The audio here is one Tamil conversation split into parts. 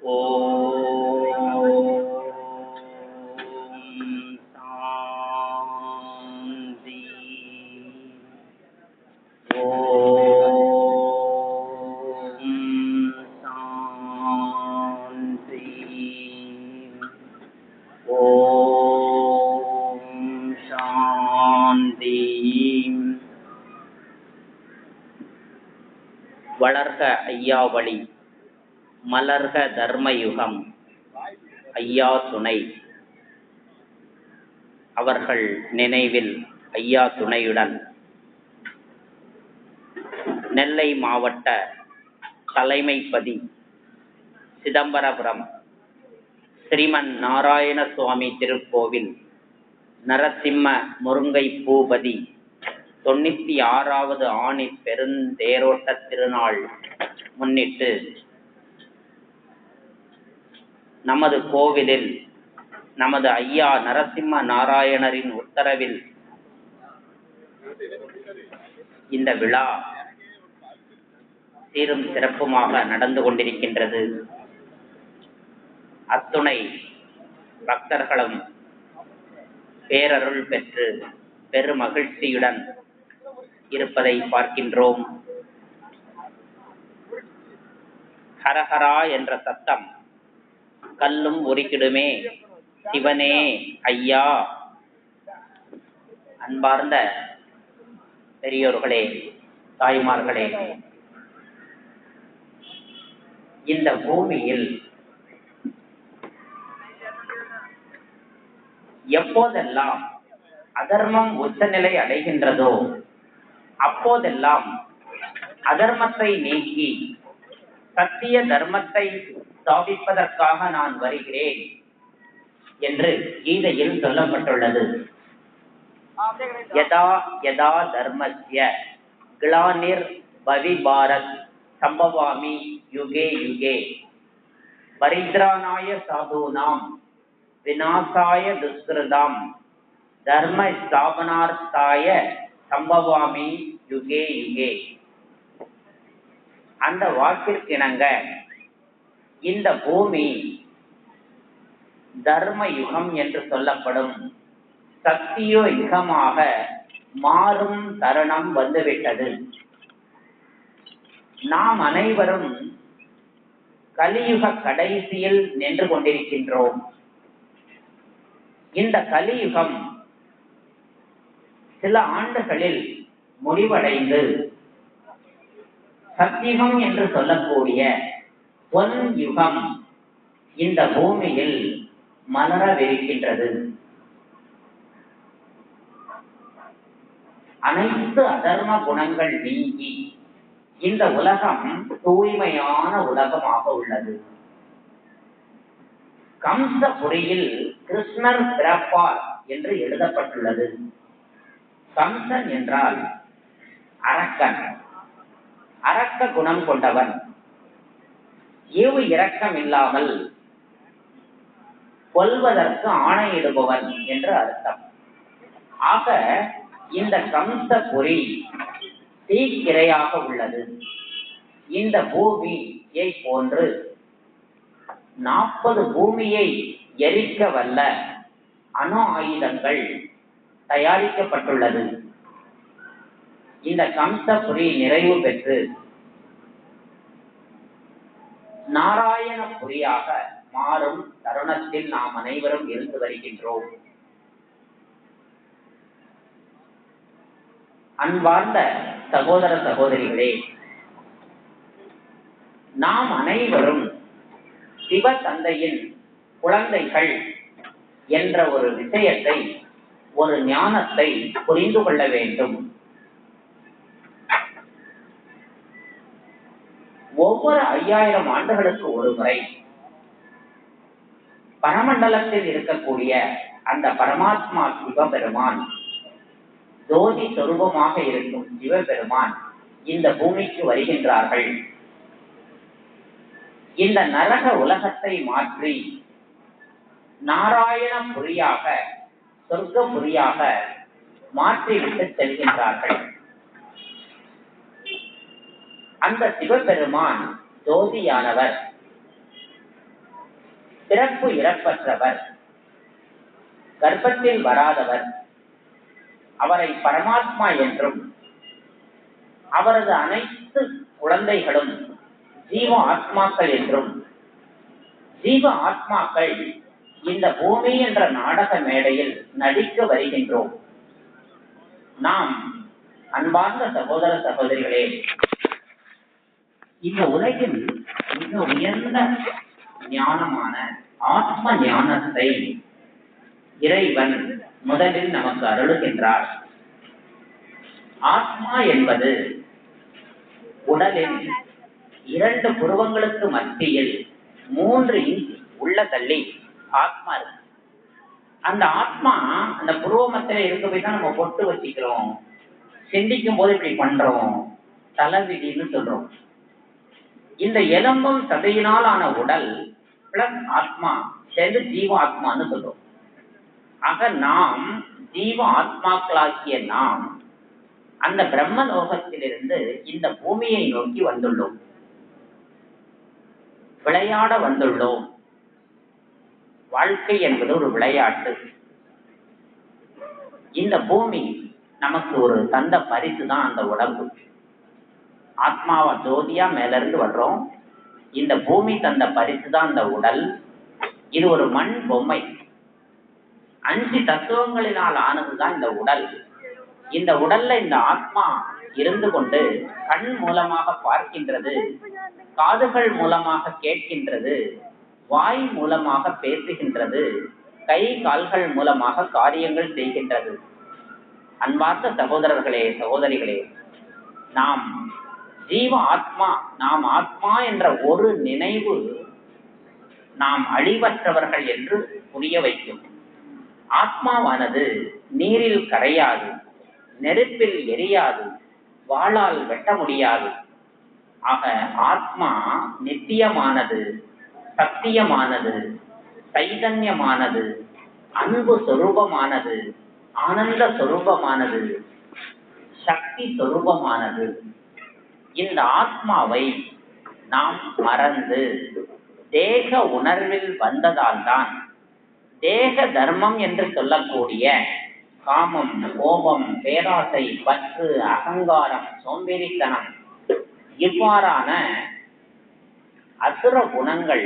ஓம் சாந்தி. ஓம் சாந்தி. ஓம் சாந்தி. வளர்க ஐயாவளி, மலர்க தர்மயுகம், ஐயா துணை. அவர்கள் நினைவில் ஐயா துணையுடன் நெல்லை மாவட்ட தலைமைப்பதி சிதம்பரபுரம் ஸ்ரீமன் நாராயண சுவாமி திருக்கோவில் நரசிம்ம முருங்கை பூபதி 96வது ஆணி பெருந்தேரோட்ட திருநாள் முன்னிட்டு நமது கோவிலில் நமது ஐயா நரசிம்ம நாராயணரின் உத்தரவில் இந்த விழா சீரும் சிறப்புமாக நடந்து கொண்டிருக்கின்றது. அத்துணை பக்தர்களும் பேரருள் பெற்று பெருமகிழ்ச்சியுடன் இருப்பதை பார்க்கின்றோம். ஹரஹரா என்ற சத்தம் கல்லும் உருக்கிடுமே, சிவனே ஐயா. அன்பார்ந்த பெரியோர்களே, தாய்மார்களே, இந்த பூமியில் எப்போதெல்லாம் அதர்மம் உச்சநிலை அடைகின்றதோ அப்போதெல்லாம் அதர்மத்தை நீக்கி சத்திய தர்மத்தை ஸ்தாபிப்பதற்காக நான் வருகிறேன் என்று கீதையில் சொல்லப்பட்டுள்ளது. யதா யதா தர்மஸ்ய கிளானிர் பவி பாரத் சம்பவாமி யுகே யுகே பரித்ராணாய சாதுனாம் விநாசாய துஷ்கிருதாம் தர்ம ஸ்தாபனார்த்தாய சம்பவாமி யுகே யுகே. அந்த வாக்கிற்கிணங்க இந்த பூமி தர்ம யுகம் என்று சொல்லப்படும் சத்திய யுகமாக மாறும் தருணம் வந்துவிட்டது. நாம் அனைவரும் கலியுக கடைசியில் நின்று கொண்டிருக்கின்றோம். இந்த கலியுகம் சில ஆண்டுகளில் முடிவடைந்து சத்தியுகம் என்று சொல்லக்கூடிய பொன் யுகம் இந்த பூமியில் மலரவிருக்கின்றது. அனைத்து அதர்ம குணங்கள் நீங்கி இந்த உலகம் தூய்மையான உலகமாக உள்ளது. கம்சபுரியில் கிருஷ்ணர் பிறப்பார் என்று எழுதப்பட்டுள்ளது. கம்சன் என்றால் அரக்கன், அரக்க குணம் கொண்டவன், ஈவு இரக்கம் இல்லாமல் கொல்வதற்கு ஆணையிடுபவன் என்று அர்த்தம். ஆக இந்த கம்சபுரி தீக்கிரையாக உள்ளது. இந்த பூமியை போன்று 40 பூமியை எரிக்க வல்ல அணு ஆயுதங்கள் தயாரிக்கப்பட்டுள்ளது. இந்த கம்சபுரி நிறைவு பெற்று நாராயணபுரியாக மாறும் தருணத்தில் நாம் அனைவரும் இருந்து வருகின்றோம். அன்பார்ந்த சகோதர சகோதரிகளே, நாம் அனைவரும் சிவ தந்தையின் குழந்தைகள் என்ற ஒரு விஷயத்தை, ஒரு ஞானத்தை புரிந்து கொள்ள வேண்டும். ஒவ்வொரு 5000 ஆண்டுகளுக்கு ஒரு முறை பரமண்டலத்தில் இருக்கக்கூடிய அந்த பரமாத்மா சிவபெருமான், ஜோதி சொரூபமாக இருக்கும் சிவபெருமான் இந்த பூமிக்கு வருகின்றார்கள். இந்த நரக உலகத்தை மாற்றி நாராயணபுரியாக, சொர்க்கபுரியாக மாற்றிவிட்டு செல்கின்றார்கள். அந்த சிவபெருமான் ஜோதியானவர் பிறப்பு இறப்பற்றவர், கர்ப்பத்தில் வராதவர், அவரை பரமாத்மா என்றும் அவரது அனைத்து குழந்தைகளும் ஜீவ ஆத்மாக்கள் என்றும், ஜீவ ஆத்மாக்கள் இந்த பூமி என்ற நாடக மேடையில் நடிக்க வருகின்றோம். நாம் அன்பார்ந்த சகோதர சகோதரிகளே, இந்த உலகில் மிக உயர்ந்த ஞானமான ஆத்ம ஞானத்தை இறைவன் முதலில் நமக்கு அருளுகின்றார். ஆத்மா என்பது உடலில் 2 புருவங்களுக்கு மத்தியில் 3 இன்ச் உள்ள தள்ளி ஆத்மா இருக்கு. அந்த ஆத்மா அந்த புருவமத்தில இருக்க போய் தான் நம்ம பொட்டு வச்சுக்கிறோம், சிந்திக்கும் போது இப்படி பண்றோம், தலைவிதின்னு சொல்றோம். இந்த எலும்பும் சதையினால் ஆன உடல் பிளஸ் ஆத்மா சேர்ந்து ஜீவ ஆத்மான்னு சொல்றோம். ஆக நாம் ஜீவ ஆத்மாக்களாகிய நாம் அந்த பிரம்ம லோகத்திலிருந்து இந்த பூமியை நோக்கி வந்துள்ளோம், விளையாட வந்துள்ளோம். வாழ்க்கை என்பது ஒரு விளையாட்டு. இந்த பூமி நமக்கு ஒரு தந்த பரிசு தான் அந்த உடம்பு. ஆத்மாவா ஜோதியா மேல இருந்து வர்றோம். இந்த பூமி தந்த பரிசு தான் அந்த உடல். இது ஒரு மண் பொம்மை. 5 தத்துவங்களினால் ஆனதுதான் இந்த உடல். இந்த உடல்ல இந்த ஆத்மா இருந்து கொண்டு கண் மூலமாக பார்க்கின்றது, காதுகள் மூலமாக கேட்கின்றது, வாய் மூலமாக பேசுகின்றது, கை கால்கள் மூலமாக காரியங்கள் செய்கின்றது. அன்பார்ந்த சகோதரர்களே சகோதரிகளே, நாம் ஜீவ ஆத்மா, நாம் ஆத்மா என்ற ஒரு நினைவு நாம் அழிவற்றவர்கள் என்று புரிய வைக்கும். ஆத்மாவானது நீரில் கரையாது, நெருப்பில் எரியாது, வாளால் வெட்ட முடியாது. ஆக ஆத்மா நித்தியமானது, சத்தியமானது, சைதன்யமானது, அன்பு சொரூபமானது, ஆனந்த சொரூபமானது, சக்தி சொரூபமானது. இந்த ஆத்மாவை நாம் மறந்து தேக உணர்வில் வந்ததால் தான் தேக தர்மம் என்று சொல்லக்கூடிய காமம், கோபம், பேராசை, பற்று, அகங்காரம், சோம்பேறித்தனம் இவ்வாறான அசுர குணங்கள்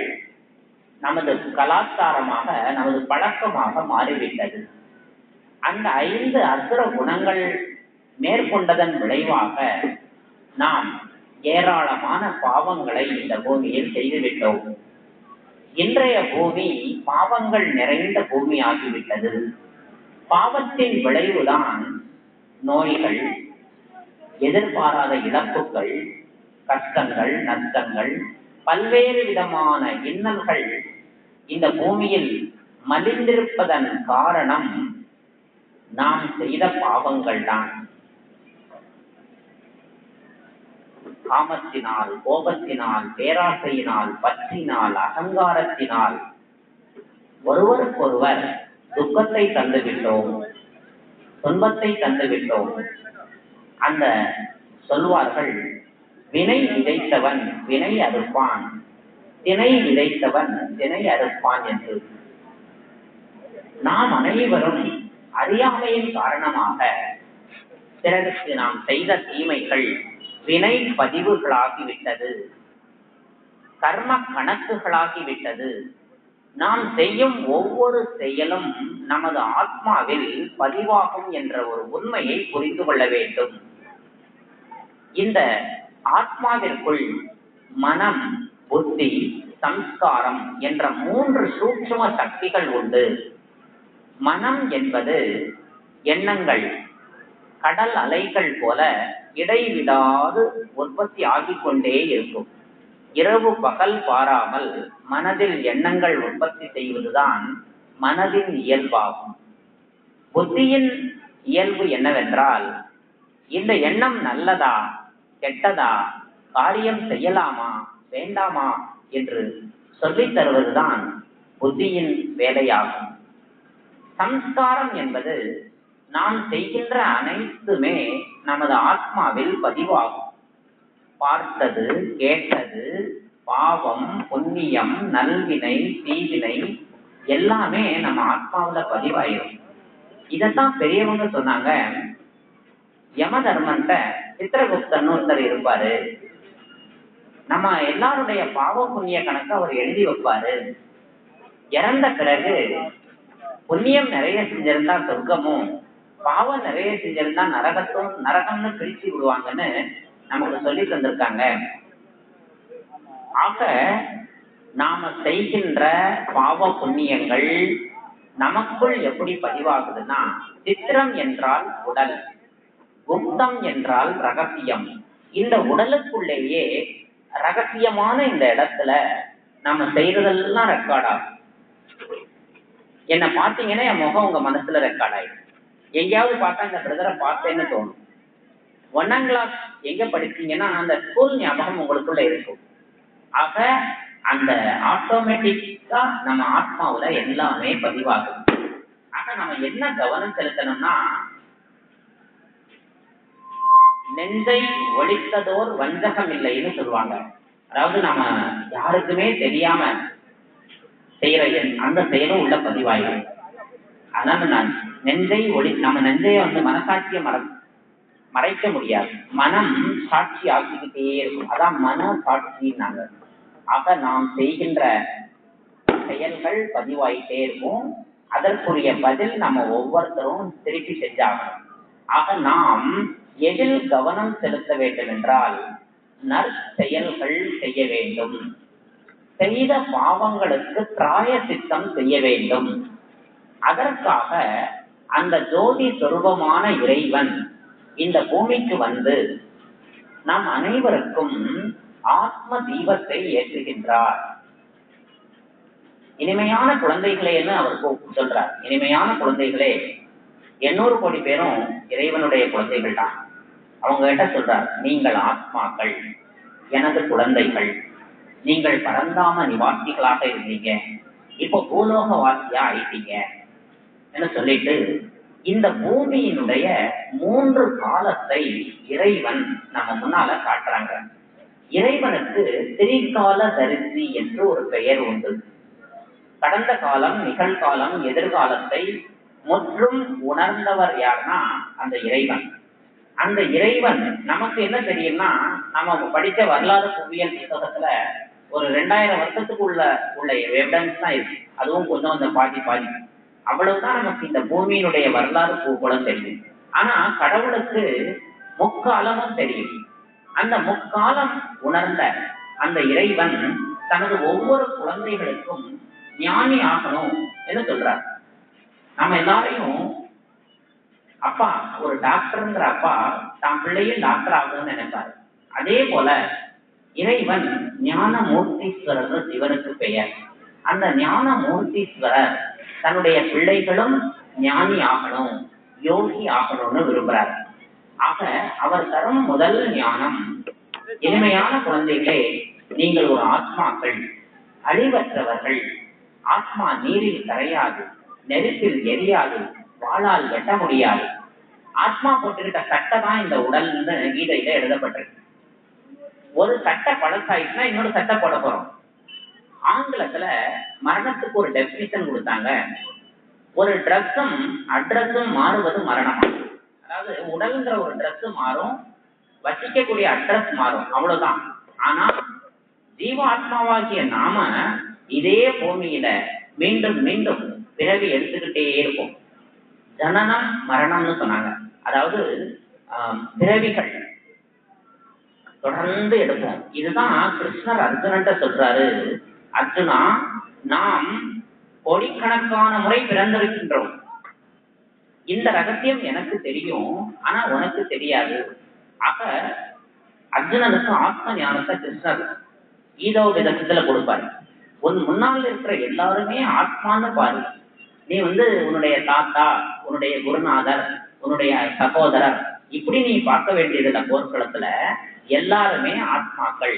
நமது கலாச்சாரமாக, நமது பழக்கமாக மாறிவிட்டது. அந்த 5 அசுர குணங்கள் மேற்கொண்டதன் விளைவாக நாம் ஏராளமான பாவங்களை இந்த பூமியில் செய்துவிட்டோம். இன்றைய பூமி பாவங்கள் நிறைந்த பூமி ஆகிவிட்டது. பாவத்தின் விளைவுதான் நோய்கள், எதிர்பாராத இழப்புகள், கஷ்டங்கள், நஷ்டங்கள், பல்வேறு விதமான இன்னல்கள் இந்த பூமியில் மலிந்திருப்பதன் காரணம் நாம் செய்த பாவங்கள் தான். காமத்தினால், கோபத்தினால், பேராசையினால், பற்றினால், அகங்காரத்தினால் ஒருவருக்கொருவர் துக்கத்தை தந்துவிட்டோம், துன்பத்தை தந்துவிட்டோம். அந்த சொல்வார்கள், வினை விதைத்தவன் வினை அறுப்பான், திணை விதைத்தவன் திணை அறுப்பான் என்று. நாம் அனைவரும் அறியாமையின் காரணமாக பிறருக்கு நாம் செய்த தீமைகள் வினை பதிவுகளாகிவிட்டது, கர்ம கணக்குகளாகிவிட்டது. நாம் செய்யும் ஒவ்வொரு செயலும் நமது ஆத்மாவில் பதிவாகும் என்ற ஒரு உண்மையை புரிந்து கொள்ள வேண்டும். இந்த ஆத்மாவிற்குள் மனம், புத்தி, சம்ஸ்காரம் என்ற 3 சூட்சும சக்திகள் உண்டு. மனம் என்பது எண்ணங்கள் கடல் அலைகள் போல இடைவிடாது உற்பத்தி ஆகிக்கொண்டே இருக்கும். இரவு பகல் பாராமல் மனதில் எண்ணங்கள் உற்பத்தி செய்வதுதான் மனதின் இயல்பாகும். புத்தியின் இயல்பு என்னவென்றால், இந்த எண்ணம் நல்லதா கெட்டதா, காரியம் செய்யலாமா வேண்டாமா என்று சொல்லித் தருவதுதான் புத்தியின் வேலையாகும். சம்ஸ்காரம் என்பது நாம் செய்கின்ற அனைத்துமே நமது ஆத்மாவில் பதிவாகும். பார்த்தது, கேட்டது, பாவம், புண்ணியம், நல்வினை, தீவினை எல்லாமே நம்ம ஆத்மாவில பதிவாயிரும். இதத்தான் பெரியவங்க சொன்னாங்க. யம தர்மன்ட்ட சித்திரகுப்தன் ஒருத்தர் இருப்பாரு. நம்ம எல்லாருடைய பாவ புண்ணிய கணக்கு அவர் எழுதி வைப்பாரு. இறந்த பிறகு புண்ணியம் நிறைய செஞ்சிருந்தா சொர்க்கமும், பாவம் நிறைய செஞ்சிருந்தா நரகம்னு பிரிச்சு விடுவாங்கன்னு நமக்கு சொல்லி தந்திருக்காங்க. ஆக நாம செய்கின்ற பாவ புண்ணியங்கள் நமக்குள் எப்படி பதிவாகுதுன்னா, சித்திரம் என்றால் உடல், குப்தம் என்றால் ரகசியம். இந்த உடலுக்குள்ளேயே ரகசியமான இந்த இடத்துல நம்ம செய்யறதெல்லாம் ரெக்கார்ட் ஆகும். என்ன பார்த்தீங்கன்னா என் முகம் உங்க மனசுல ரெக்கார்ட் ஆயிடும். எங்கேயாவது பார்த்தா இந்த பிரதரை பார்த்தேன்னு தோணும். 1ஆம் கிளாஸ் எங்க படிச்சீங்கன்னா அந்த ஸ்கூல் ஞாபகம் உங்களுக்குள்ள இருக்கும். ஆக அந்த ஆட்டோமேட்டிக்கா நம்ம ஆத்மாவுல எல்லாமே பதிவாகும். ஆக நம்ம என்ன கவனம் செலுத்தணும்னா, நெஞ்சை ஒழித்ததோர் வஞ்சகம் இல்லைன்னு சொல்லுவாங்க. அதாவது நம்ம யாருக்குமே தெரியாம செய்யற அந்த செயலும் உள்ள பதிவாயிடும். அதனால நான் நம்ம நெஞ்சைய மனசாட்சியை மறைக்க முடியாது. மனம் சாட்சி ஆக்கிக்கிட்டே இருக்கும். அதான் மன சாட்சின்னாங்க. ஆக நாம் செய்கின்ற செயல்கள் பதிவாயிட்டே இருக்கும். அதற்குரிய பதில் நம்ம ஒவ்வொருத்தரும் திருப்பி செஞ்சாகணும். ஆக நாம் எதில் கவனம் செலுத்த வேண்டும் என்றால், நற்செயல்கள் செய்ய வேண்டும். செய்த பாவங்களுக்கு பிராயசித்தம் செய்ய வேண்டும். அதற்காக அந்த ஜோதி சொரூபமான இறைவன் இந்த பூமிக்கு வந்து நம் அனைவருக்கும் ஆத்ம தீபத்தை ஏற்றுகின்றார். இனிமையான குழந்தைகளேன்னு அவர் சொல்றார். இனிமையான குழந்தைகளே, 800 கோடி பேரும் இறைவனுடைய குழந்தைகள் தான். அவங்க கிட்ட சொல்றார், நீங்கள் ஆத்மாக்கள், எனது குழந்தைகள். நீங்கள் பரந்தாம நிவாசிகளாக இருந்தீங்க, இப்போ பூலோக வாசியா ஆயிட்டீங்க என்று சொல்லிட்டு இந்த பூமியினுடைய 3 காலத்தை இறைவன் நம்ம முன்னால காட்டுறாங்க. இறைவனுக்கு திரிகால தரிசி என்று ஒரு பெயர் உண்டு. கடந்த காலம், நிகழ்காலம், எதிர்காலத்தை முற்றும் உணர்ந்தவர் யார்னா அந்த இறைவன். அந்த இறைவன் நமக்கு என்ன தெரியும்னா, நம்ம படிச்ச வரலாறு புவியியல் புத்தகத்துல ஒரு 2000 வருஷத்துக்கு உள்ள எவிடன்ஸ் தான் இருக்கு. அதுவும் கொஞ்சம் பாதி அவ்வளவுதான் நமக்கு இந்த பூமியினுடைய வரலாறு பூகோளம் தெரியும். ஆனா கடவுளுக்கு முக்காலமும் தெரியும். அந்த முக்காலம் உணர்ந்த அந்த இறைவன் தனது ஒவ்வொரு குழந்தைகளுக்கும் ஞானி ஆகணும் என்று சொல்றார். நம்ம எல்லாரையும் அப்பா, ஒரு டாக்டருங்கிற அப்பா தான் பிள்ளையும் டாக்டர் ஆகணும்னு நினைப்பாரு. அதே போல இறைவன் ஞான மூர்த்தீஸ்வரர் சிவனுக்கு பெயர். அந்த ஞான மூர்த்தீஸ்வரர் தன்னுடைய பிள்ளைகளும் ஞானி ஆகணும், யோகி ஆகணும்னு விரும்புறார். ஆக அவர் தரும் முதல் ஞானம், இனிமையான குழந்தைகளே, நீங்கள் ஒரு ஆத்மாக்கள், அழிவற்றவர்கள். ஆத்மா நீரில் கரையாது, நெருப்பில் எரியாது, வாளால் வெட்ட முடியாது. ஆத்மா போட்டுக்கிட்ட சட்டை தான் இந்த உடல் கீதையில எழுதப்பட்டிருக்கு. ஒரு சட்டை பழசாயிட்டுனா இன்னொரு சட்டை போட போறோம். ஆங்கிலத்துல மரணத்துக்கு ஒரு டெபினிஷன் கொடுத்தாங்க. ஒரு ட்ரெஸ்ஸும் அட்ரஸும் மாறுவது மரணம். அதாவது உடல்ங்கிற ஒரு ட்ரெஸ் மாறும், வசிக்கக்கூடிய அட்ரஸ் மாறும், அவ்வளவுதான். ஆனா ஜீவாத்மாவாகிய நாம இதே பூமியில மீண்டும் மீண்டும் பிறவி எடுத்துக்கிட்டே இருக்கும். ஜனனம் மரணம்னு சொன்னாங்க. அதாவது பிறவிகள் தொடர்ந்து எடுப்போம். இதுதான் கிருஷ்ணர் அர்ஜுனன்ட்ட சொல்றாரு, அர்ஜுனா, நாம் கோடிக்கணக்கான முறை பிறந்திருக்கின்றோம். இந்த ரகசியம் எனக்கு தெரியும், ஆனா உனக்கு தெரியாது. ஆக அர்ஜுனனுக்கு ஆத்ம ஞானத்தை கிருஷ்ணர் ஈதோ விதத்துல கொடுப்பாரு. உன் முன்னால் இருக்கிற எல்லாருமே ஆத்மான்னு பாரு. நீ உன்னுடைய தாத்தா, உன்னுடைய குருநாதர், உன்னுடைய சகோதரர், இப்படி நீ பார்க்க வேண்டியதில்லை. போர்க்களத்துல எல்லாருமே ஆத்மாக்கள்.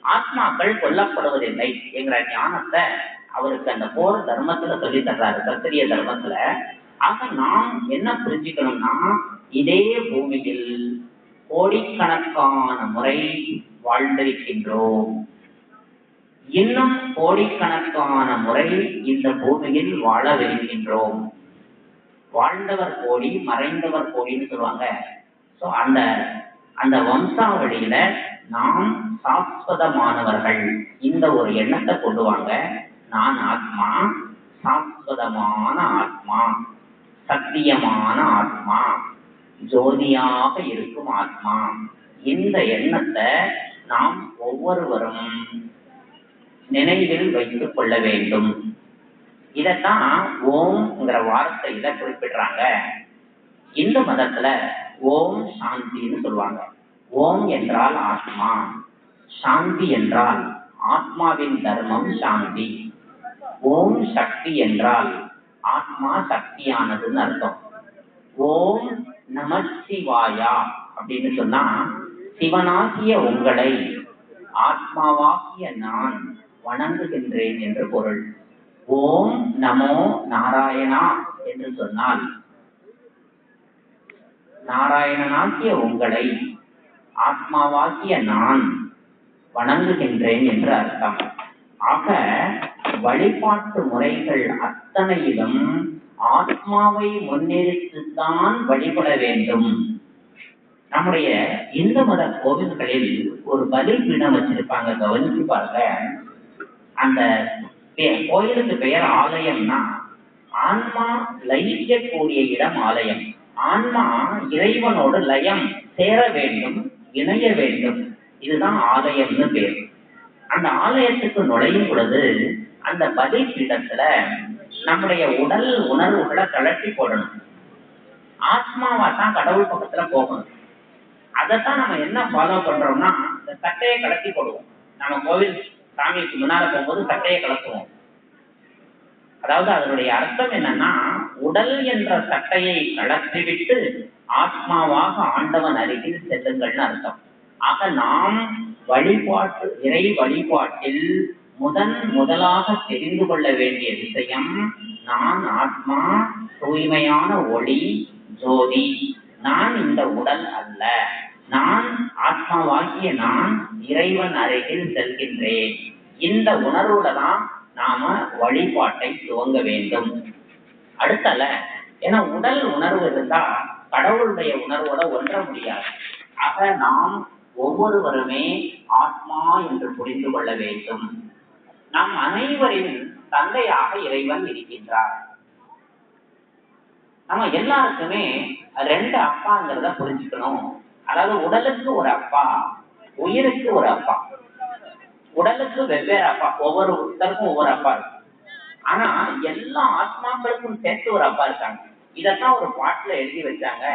ஆத்மாக்கள் கொல்லப்படுவதில்லை என்கிற ஞானத்தை அவருக்கு அந்த போர் தர்மத்துல சொல்லி தர்றாரு, சத்திரிய தர்மத்துல. ஆக நாம் என்ன புரிஞ்சுக்கணும்னா, இதே பூமியில் கோடிக்கணக்கான முறை வாழ்ந்திருக்கின்றோம். இன்னும் கோடிக்கணக்கான முறை இந்த பூமியில் வாழவிருக்கின்றோம். வாழ்ந்தவர் கோடி, மறைந்தவர் கோடின்னு சொல்லுவாங்க. ஸோ அந்த அந்த வம்சாவளியில நாம் சாஸ்வதமானவர்கள். இந்த ஒரு எண்ணத்தை கொண்டு வாங்க. நான் ஆத்மா, சாஸ்வதமான ஆத்மா, சத்தியமான ஆத்மா, ஜோதியாக இருக்கும் ஆத்மா. இந்த எண்ணத்தை நாம் ஒவ்வொருவரும் நினைவில் வைத்துக் கொள்ள வேண்டும். இதத்தான் ஓம்ங்கிற வார்த்தையில குறிப்பிடுறாங்க. இந்து மதத்துல ஓம் சாந்தின்னு சொல்லுவாங்க. ஓம் என்றால் ஆத்மா, சாந்தி என்றால் ஆத்மாவின் தர்மம் சாந்தி. ஓம் சக்தி என்றால் ஆத்மா சக்தியானதுன்னு அர்த்தம். ஓம் நம சிவாயா அப்படின்னு சொன்னா சிவனாகிய உங்களை ஆத்மாவாகிய நான் வணங்குகின்றேன் என்று பொருள். ஓம் நமோ நாராயணா என்று சொன்னால் நாராயணனாகிய உங்களை ஆத்மாவாகிய நான் வணங்குகின்றேன் என்று அர்த்தம். ஆக வழிபாட்டு முறைகள் அத்தனையிலும் ஆத்மாவை முன்னிறுத்தித்தான் வழிபட வேண்டும். நம்முடைய இந்து மத கோவில்களில் ஒரு பலிபீடம் வச்சிருப்பாங்க, கவனிச்சு பாருங்க. அந்த கோயிலுக்கு பெயர் ஆலயம்னா ஆன்மா லயிக்கக்கூடிய இடம் ஆலயம். ஆன்மா இறைவனோடு லயம் சேர வேண்டும், இணைய வேண்டும். இதுதான் ஆலயம்னு பேர். அந்த ஆலயத்துக்கு நுழையும் பொழுது அந்த பலிபீடத்துல நம்முடைய உடல் உணர்வுகளை கலட்டி போடணும். ஆத்மாவா தான் கடவுள் பக்கத்துல போகணும். அதைத்தான் நம்ம என்ன ஃபாலோ பண்றோம்னா, இந்த சட்டையை கலட்டி போடுவோம். நம்ம கோவில் சாமிக்கு முன்னால போகும்போது சட்டையை கலத்துவோம். அதாவது அதனுடைய அர்த்தம் என்னன்னா, உடல் என்ற சட்டையை கலத்திவிட்டு ஆத்மாவாக ஆண்டவன் அருகில் செல்லுங்கள்னு அர்த்தம். ஆக நாம் வழிபாட்டு இறை வழிபாட்டில் முதலாக தெரிந்து கொள்ள வேண்டிய விஷயம், நான் ஆத்மா, தூய்மையான ஒளி, ஜோதி. நான் இந்த உடல் அல்ல. நான் ஆத்மாவாகிய நான் இறைவன் அருகில் செல்கின்றேன். இந்த உணர்வுல தான் நாம வழிபாட்டை துவங்க வேண்டும். அடுத்தல, ஏன்னா உடல் உணர்வு இருந்தா கடவுளுடைய உணர்வோட ஒன்ற முடியாது. ஆக நாம் ஒவ்வொருவருமே ஆத்மா என்று புரிந்து கொள்ள வேண்டும். நம் அனைவரின் தந்தையாக இறைவன் இருக்கின்றார். நம்ம எல்லாருக்குமே ரெண்டு அப்பாங்கிறத புரிஞ்சுக்கணும். அதாவது உடலுக்கு ஒரு அப்பா, உயிருக்கு ஒரு அப்பா. உடலுக்கு வெவ்வேறு அப்பா, ஒவ்வொருத்தருக்கும் ஒவ்வொரு அப்பா இருக்கு. ஆனா எல்லா ஆத்மாக்களுக்கும் சேர்த்து ஒரு அப்பா இருக்காங்க. இதத்தான் ஒரு பாட்டுல எழுதி வச்சாங்க.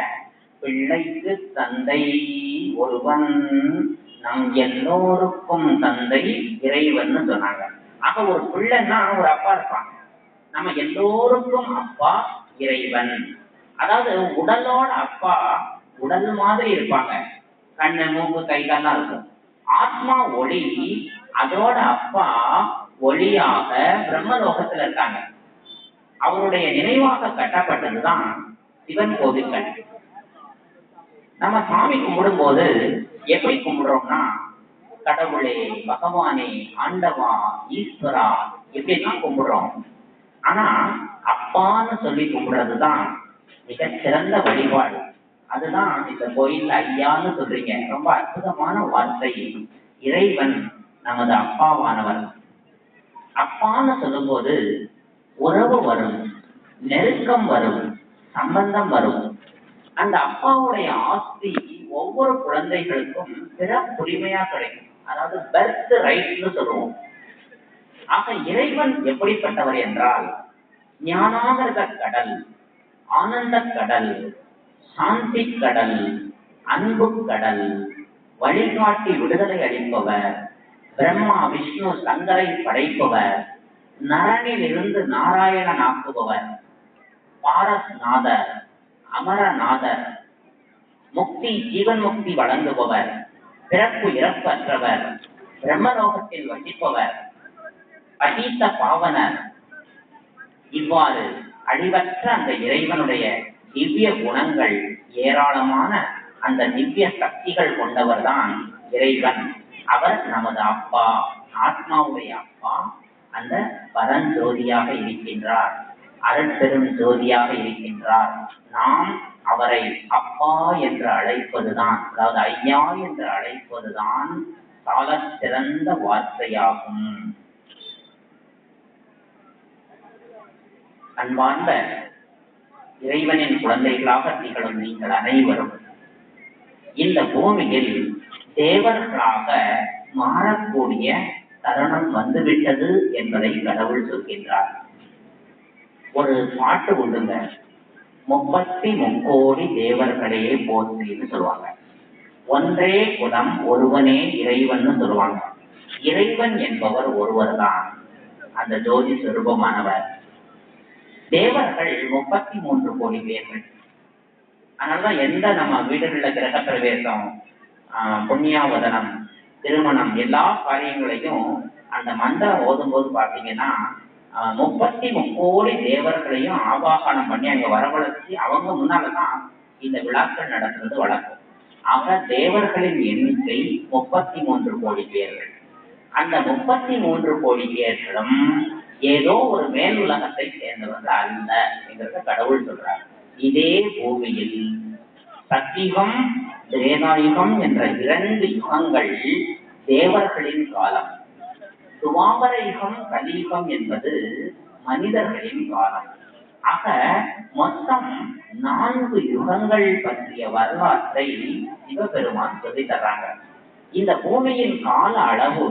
பிள்ளைக்கு தந்தை ஒருவன், நம் எல்லோருக்கும் தந்தை இறைவன் சொன்னாங்க. ஆக ஒரு பிள்ளைன்னா ஒரு அப்பா இருப்பாங்க. நம்ம எல்லோருக்கும் அப்பா இறைவன். அதாவது உடலோட அப்பா உடல் மாதிரி இருப்பாங்க, கண்ணு மூக்கு கை கால்லாம் இருக்கும். ஆத்மா ஒளி, அதோட அப்பா ஒளியாக பிரம்மலோகத்துல இருக்காங்க. அவருடைய நினைவாக கட்டப்பட்டதுதான் சிவன் கோவில்கள். நம்ம சாமி கும்பிடும் போது எப்படி கும்பிடுறோம்னா, கடவுளே, பகவானே, ஆண்டவா, ஈஸ்வரா இப்படிதான் கும்பிடுறோம். ஆனா அப்பான்னு சொல்லி கும்பிடுறதுதான் மிக சிறந்த வழிபாடு. அதுதான் இந்த கோயில் ஐயான்னு சொல்றீங்க, ரொம்ப அற்புதமான வார்த்தை. இறைவன் நமது அப்பாவானவர். அப்பான்னு சொல்லும் போது உறவு வரும், நெருக்கம் வரும், சம்பந்தம் வரும். அந்த அப்பாவுடைய ஆஸ்தி ஒவ்வொரு குழந்தைகளுக்கும் பிறப்புரிமையா கிடைக்கும். அதாவது பெர்த் ரைட்னு சொல்லுவோம். ஆக இறைவன் எப்படிப்பட்டவர் என்றால், ஞானாமிர்த கடல், ஆனந்த கடல், சாந்தி கடல், அன்பு கடல், வழிகாட்டி விடுதலை அளிப்பவர், பிரம்மா விஷ்ணு சங்கரை படைப்பவர், நரனில் இருந்து நாராயணன் ஆக்குபவர், பாரஸ்நாதர், அமரநாதர், முக்தி ஜீவன் முக்தி வழங்குபவர், பிறப்பு இறப்பற்றவர், பிரம்மலோகத்தில் வசிப்பவர், பதீத்த பாவனர். இவ்வாறு அழிவற்ற அந்த இறைவனுடைய திவ்ய குணங்கள் ஏராளமான அந்த திவ்ய சக்திகள் கொண்டவர் தான் இறைவன். அவர் நமது அப்பா, ஆத்மாவுடைய அப்பா, அந்த பரஞ்சோதியாக இருக்கின்றார், அருட்பெரும் ஜோதியாக இருக்கின்றார். நாம் அவரை அப்பா என்று அழைப்பதுதான், அதாவது ஐயா என்று அழைப்பதுதான் சால சிறந்த வார்த்தையாகும். அன்பார்ந்த இறைவனின் குழந்தைகளாக திகழும் நீங்கள் அனைவரும் இந்த பூமியில் தேவர்களாக மாறக்கூடிய தருணம் வந்துவிட்டது என்பதை கடவுள் சொல்கின்றார். ஒரு பாட்டு உண்டுங்க, 33 தேவர்களே போற்றின்னு சொல்லுவாங்க. ஒன்றே குலம் ஒருவனே இறைவன் சொல்லுவாங்க. இறைவன் என்பவர் ஒருவர் தான், அந்த ஜோதி சொரூபமானவர். தேவர்கள் 33 கோடி பேர்கள். அதனாலதான் எந்த நம்ம வீடுகளில் கிரக பிரவேசம், புண்ணியாவதனம், திருமணம் எல்லா காரியங்களையும் அந்த மந்திரம் ஓதும் போது பாத்தீங்கன்னா 33 கோடி தேவர்களையும் ஆவாகனம் பண்ணி அங்க வரவழைச்சு அவங்க முன்னாலதான் இந்த விழாக்கள் நடத்துறது வழக்கம். ஆக தேவர்களின் எண்ணிக்கை 33 கோடி பேர்கள். அந்த 33 கோடி பேர்களும் ஏதோ ஒரு மேல் உலகத்தை சேர்ந்தவர்கள் அல்ல என்கிறத கடவுள் சொல்றார். இதே பூமியில் சத்தியுகம், திரேதாயுகம் என்ற 2 யுகங்கள் தேவர்களின் காலம். துவாபர யுகம், கலியுகம் என்பது மனிதர்களின் காலம். ஆக மொத்தம் 4 யுகங்கள் பற்றிய வரலாற்றை சிவபெருமான் சொல்லி தர்றாங்க. இந்த பூமியின் கால அளவு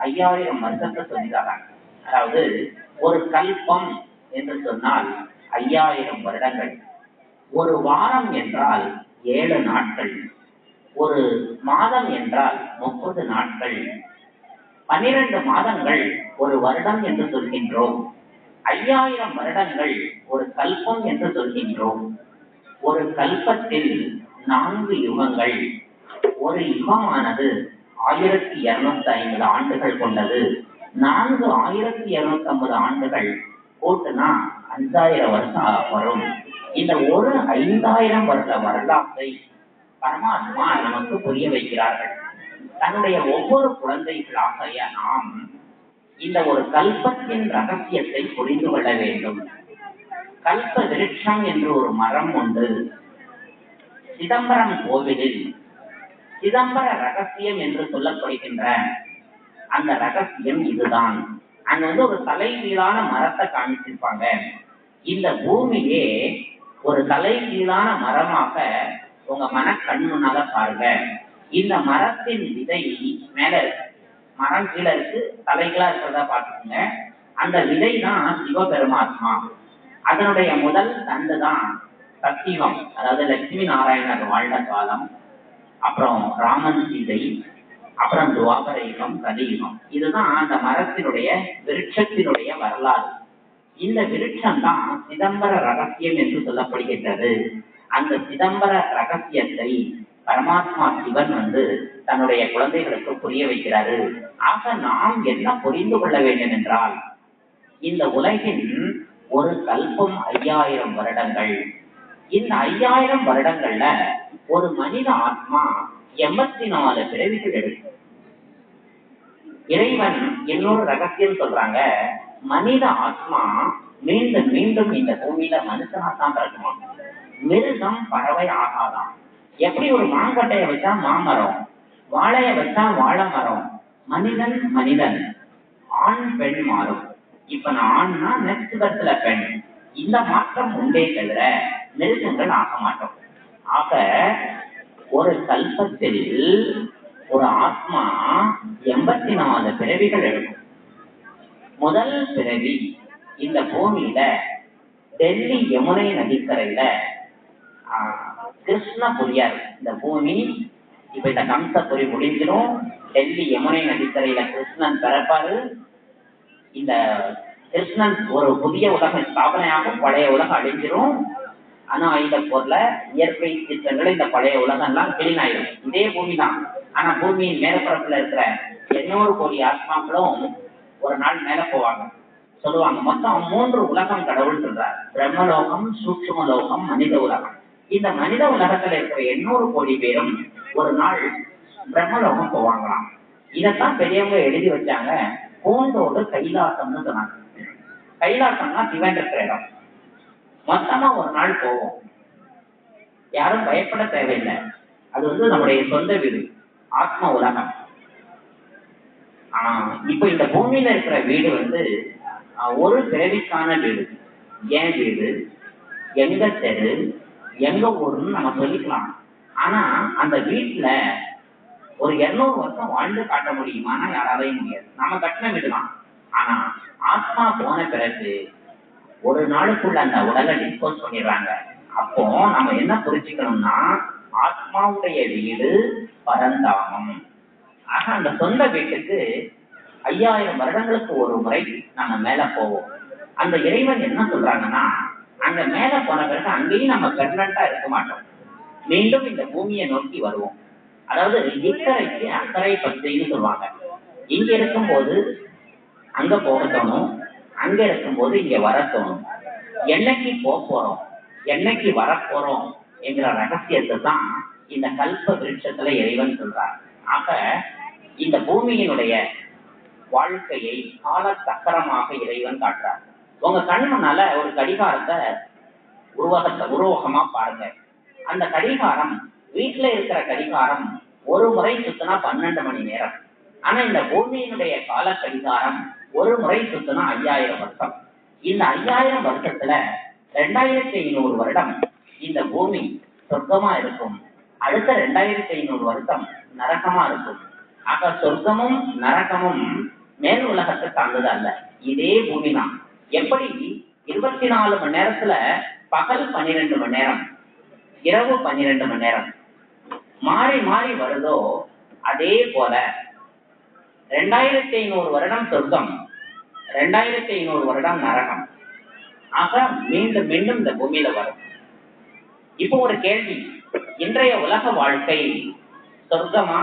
5000 வருஷத்தை சொல்லி தர்றாங்க. அதாவது ஒரு கல்பம் என்று சொன்னால் 5000 வருடங்கள், ஒரு வாரம் என்றால் 7 நாட்கள், ஒரு மாதம் என்றால் 30 நாட்கள், 12 மாதங்கள் ஒரு வருடம் என்று சொல்கின்றோம். 5000 வருடங்கள் ஒரு கல்பம் என்று சொல்கின்றோம். ஒரு கல்பத்தில் 4 யுகங்கள். ஒரு யுகமானது 1250 ஆண்டுகள் கொண்டது. 4 1250 ஆண்டுகள் கூட்டுனா 5000 வருஷம் வரும். இந்த ஒரு 5000 வருட வரலாற்றை பரமாத்மா நமக்கு புரிய வைக்கிறார்கள். தன்னுடைய ஒவ்வொரு குழந்தைகளாக நாம் இந்த ஒரு கல்பத்தின் ரகசியத்தை புரிந்து கொள்ள வேண்டும். கல்ப விருட்சம் என்று ஒரு மரம் உண்டு. சிதம்பரம் கோவிலில் சிதம்பர ரகசியம் என்று சொல்லப்படுகின்ற அந்த ரகசியம் இதுதான். அங்க ஒரு தலைகீழான மரத்தை காமிச்சிருப்பாங்க. இந்த பூமியே ஒரு தலைகீழான மரமாக உங்க மனக்கண் முன்னால பாருங்க. இந்த மரத்தின் விதை மேல இருக்கு, மரம் கீழே இருக்கு, தலைகளா இருக்கிறதா பார்த்துக்கோங்க. அந்த விதை தான் சிவபெருமாத்மா. அதனுடைய முதல் தண்டு தான் சத்தியுகம், அதாவது லட்சுமி நாராயணர் வாழ்ந்த காலம், அப்புறம் ராமன் சீதை, அப்புறம் துவாபர யுகம், கலியுகம். இதுதான் அந்த மரத்தினுடைய விருட்சத்தினுடைய வரலாறு. இந்த விருட்சம் தான் சிதம்பர ரகசியம் என்று சொல்லப்படுகின்றது. அந்த சிதம்பர ரகசியத்தை பரமாத்மா சிவன் தன்னுடைய குழந்தைகளுக்கு புரிய வைக்கிறாரு. ஆக நாம் என்ன புரிந்து கொள்ள வேண்டும் என்றால், இந்த உலகின் ஒரு கல்பம் 5000 வருடங்கள். இந்த 5000 வருடங்கள்ல ஒரு மனித ஆத்மா 84 பிறவிகள் எடுக்கும். இறைவன் இன்னொரு ரகசியம் சொல்றாங்க, மனித ஆத்மா மீண்டும் மீண்டும் இந்த பூமியில மனுஷனாத்தான் பிறக்குமா, மிருகம் பறவை ஆகாதான். எப்படி ஒரு மாங்கட்டைய வச்சா மாமரம், வாழைய வச்சா வாழை மரம், மனிதன் மனிதன், ஆண் பெண் மாறும். இப்ப நான் ஆண்னா நெக்ஸ்ட் பர்த்ல பெண். இந்த மாற்றம் உண்டே தவிர மிருகங்கள் ஆக மாட்டோம். ஆக ஒரு கல்பத்தில் ஒரு ஆத்மா 84 பிறவிகள் எடுக்கும். முதல் பிறவி இந்த பூமியில டெல்லி யமுனை நதிக்கரையில கிருஷ்ணபுரியார். இந்த பூமி இப்ப இந்த கம்சபுரி முடிஞ்சிடும், டெல்லி யமுனை நதிக்கரையில கிருஷ்ணன் பிறப்பாரு. இந்த கிருஷ்ணன் ஒரு புதிய உலகம் ஸ்தாபனையாகும், பழைய உலகம் அழிஞ்சிரும். ஆனா இந்த பொருள இயற்கை திட்டங்கள் இந்த பழைய உலகம் எல்லாம் கிளீன் ஆயிடும். இதே பூமி தான். ஆனா பூமியின் மேற்பரப்புல இருக்கிற 800 கோடி ஆத்மாக்களும் ஒரு நாள் மேல போவாங்க. சொல்லுவாங்க மொத்தம் 3 உலகம் கடவுள் சொல்றார். பிரம்மலோகம், சூட்சுமலோகம், மனித உலகம். இந்த மனித உலகத்துல இருக்கிற 800 கோடி பேரும் ஒரு நாள் பிரம்மலோகம் போவாங்களாம். இதைத்தான் பெரியவங்க எழுதி வச்சாங்க. பூண்டோடு கைலாசம்னு சொன்னாங்க. கைலாசம்னா சிவன் இருக்கிற இடம். மொத்தமா ஒரு நாள் போவோம், யாரும் பயப்பட தேவையில்லை. அது நம்முடைய சொந்த வீடு, ஆத்ம உலகம். இப்ப இந்த பூமியில இருக்கிற வீடு ஒரு பிறவிக்கான வீடு. ஏன் வீடு, எங்க தெரு, எங்க ஊருன்னு நம்ம சொல்லிக்கலாம். ஆனா அந்த வீட்டுல ஒரு 200 வருஷம் வாழ்ந்து காட்ட முடியுமானா யாராலையும் முடியாது. நம்ம கட்டின வீடுதான். ஆனா ஆத்மா போன பிறகு ஒரு நாளுக்குள்ள அந்த உடலை டிஸ்போஸ் பண்ணிடுறாங்க. அப்போ நம்ம என்ன புரிஞ்சுக்கணும்னா, ஆத்மாவுடைய வீடு பரந்தாமம். ஆக அந்த சொந்த வீட்டுக்கு 5000 வருடங்களுக்கு ஒரு முறை நம்ம மேல போவோம். அந்த இறைவன் என்ன சொல்றாங்கன்னா, அங்க மேல போன பிறகு அங்கேயும் நம்ம பெர்மனண்டா இருக்க மாட்டோம். மீண்டும் இந்த பூமியை நோக்கி வருவோம். அதாவது இக்கரைக்கு அக்கறை பற்றின்னு சொல்லுவாங்க. இங்க இருக்கும்போது அங்க போக தோணும், அங்க இருக்கும்போது இங்க வர தோணும். என்னைக்கு போறோம், என்னைக்கு வரப்போறோம் என்கிற ரகசியத்தை தான் இந்த கல்ப விருட்சத்துல இறைவன் சொல்றார். ஆக இந்த பூமியினுடைய வாழ்க்கையை கால சக்கரமாக இறைவன் காட்டுறார். உங்க கண் முன்னால ஒரு கடிகாரத்தை உருவகமா பாருங்க. அந்த கடிகாரம், வீட்டுல இருக்கிற கடிகாரம் ஒரு முறை சுத்தினா 12 மணி நேரம். ஆனா இந்த பூமியினுடைய கால கடிகாரம் ஒரு முறை சுத்தினா 5000 வருஷம். இந்த 5000 வருஷத்துல 2500 வருடம் இந்த பூமி சொர்க்கமா இருக்கும். அடுத்த 2500 வருஷம் நரகமா இருக்கும். ஆக சொர்க்கமும் நரகமும் மேல் உலகத்தை சார்ந்தது அல்ல, இதே பூமி தான். எப்படி 24 மணி நேரத்துல பகல் 12 மணி நேரம், இரவு 12 மணி நேரம் மாறி மாறி வருதோ, அதே போல 2500 வருடம் சொர்க்கம், 2500 வருடம் நரகம். ஆக மீண்டும் மீண்டும் இந்த பூமியில வரும். இப்போ ஒரு கேள்வி, இன்றைய உலக வாழ்க்கை சொர்க்கமா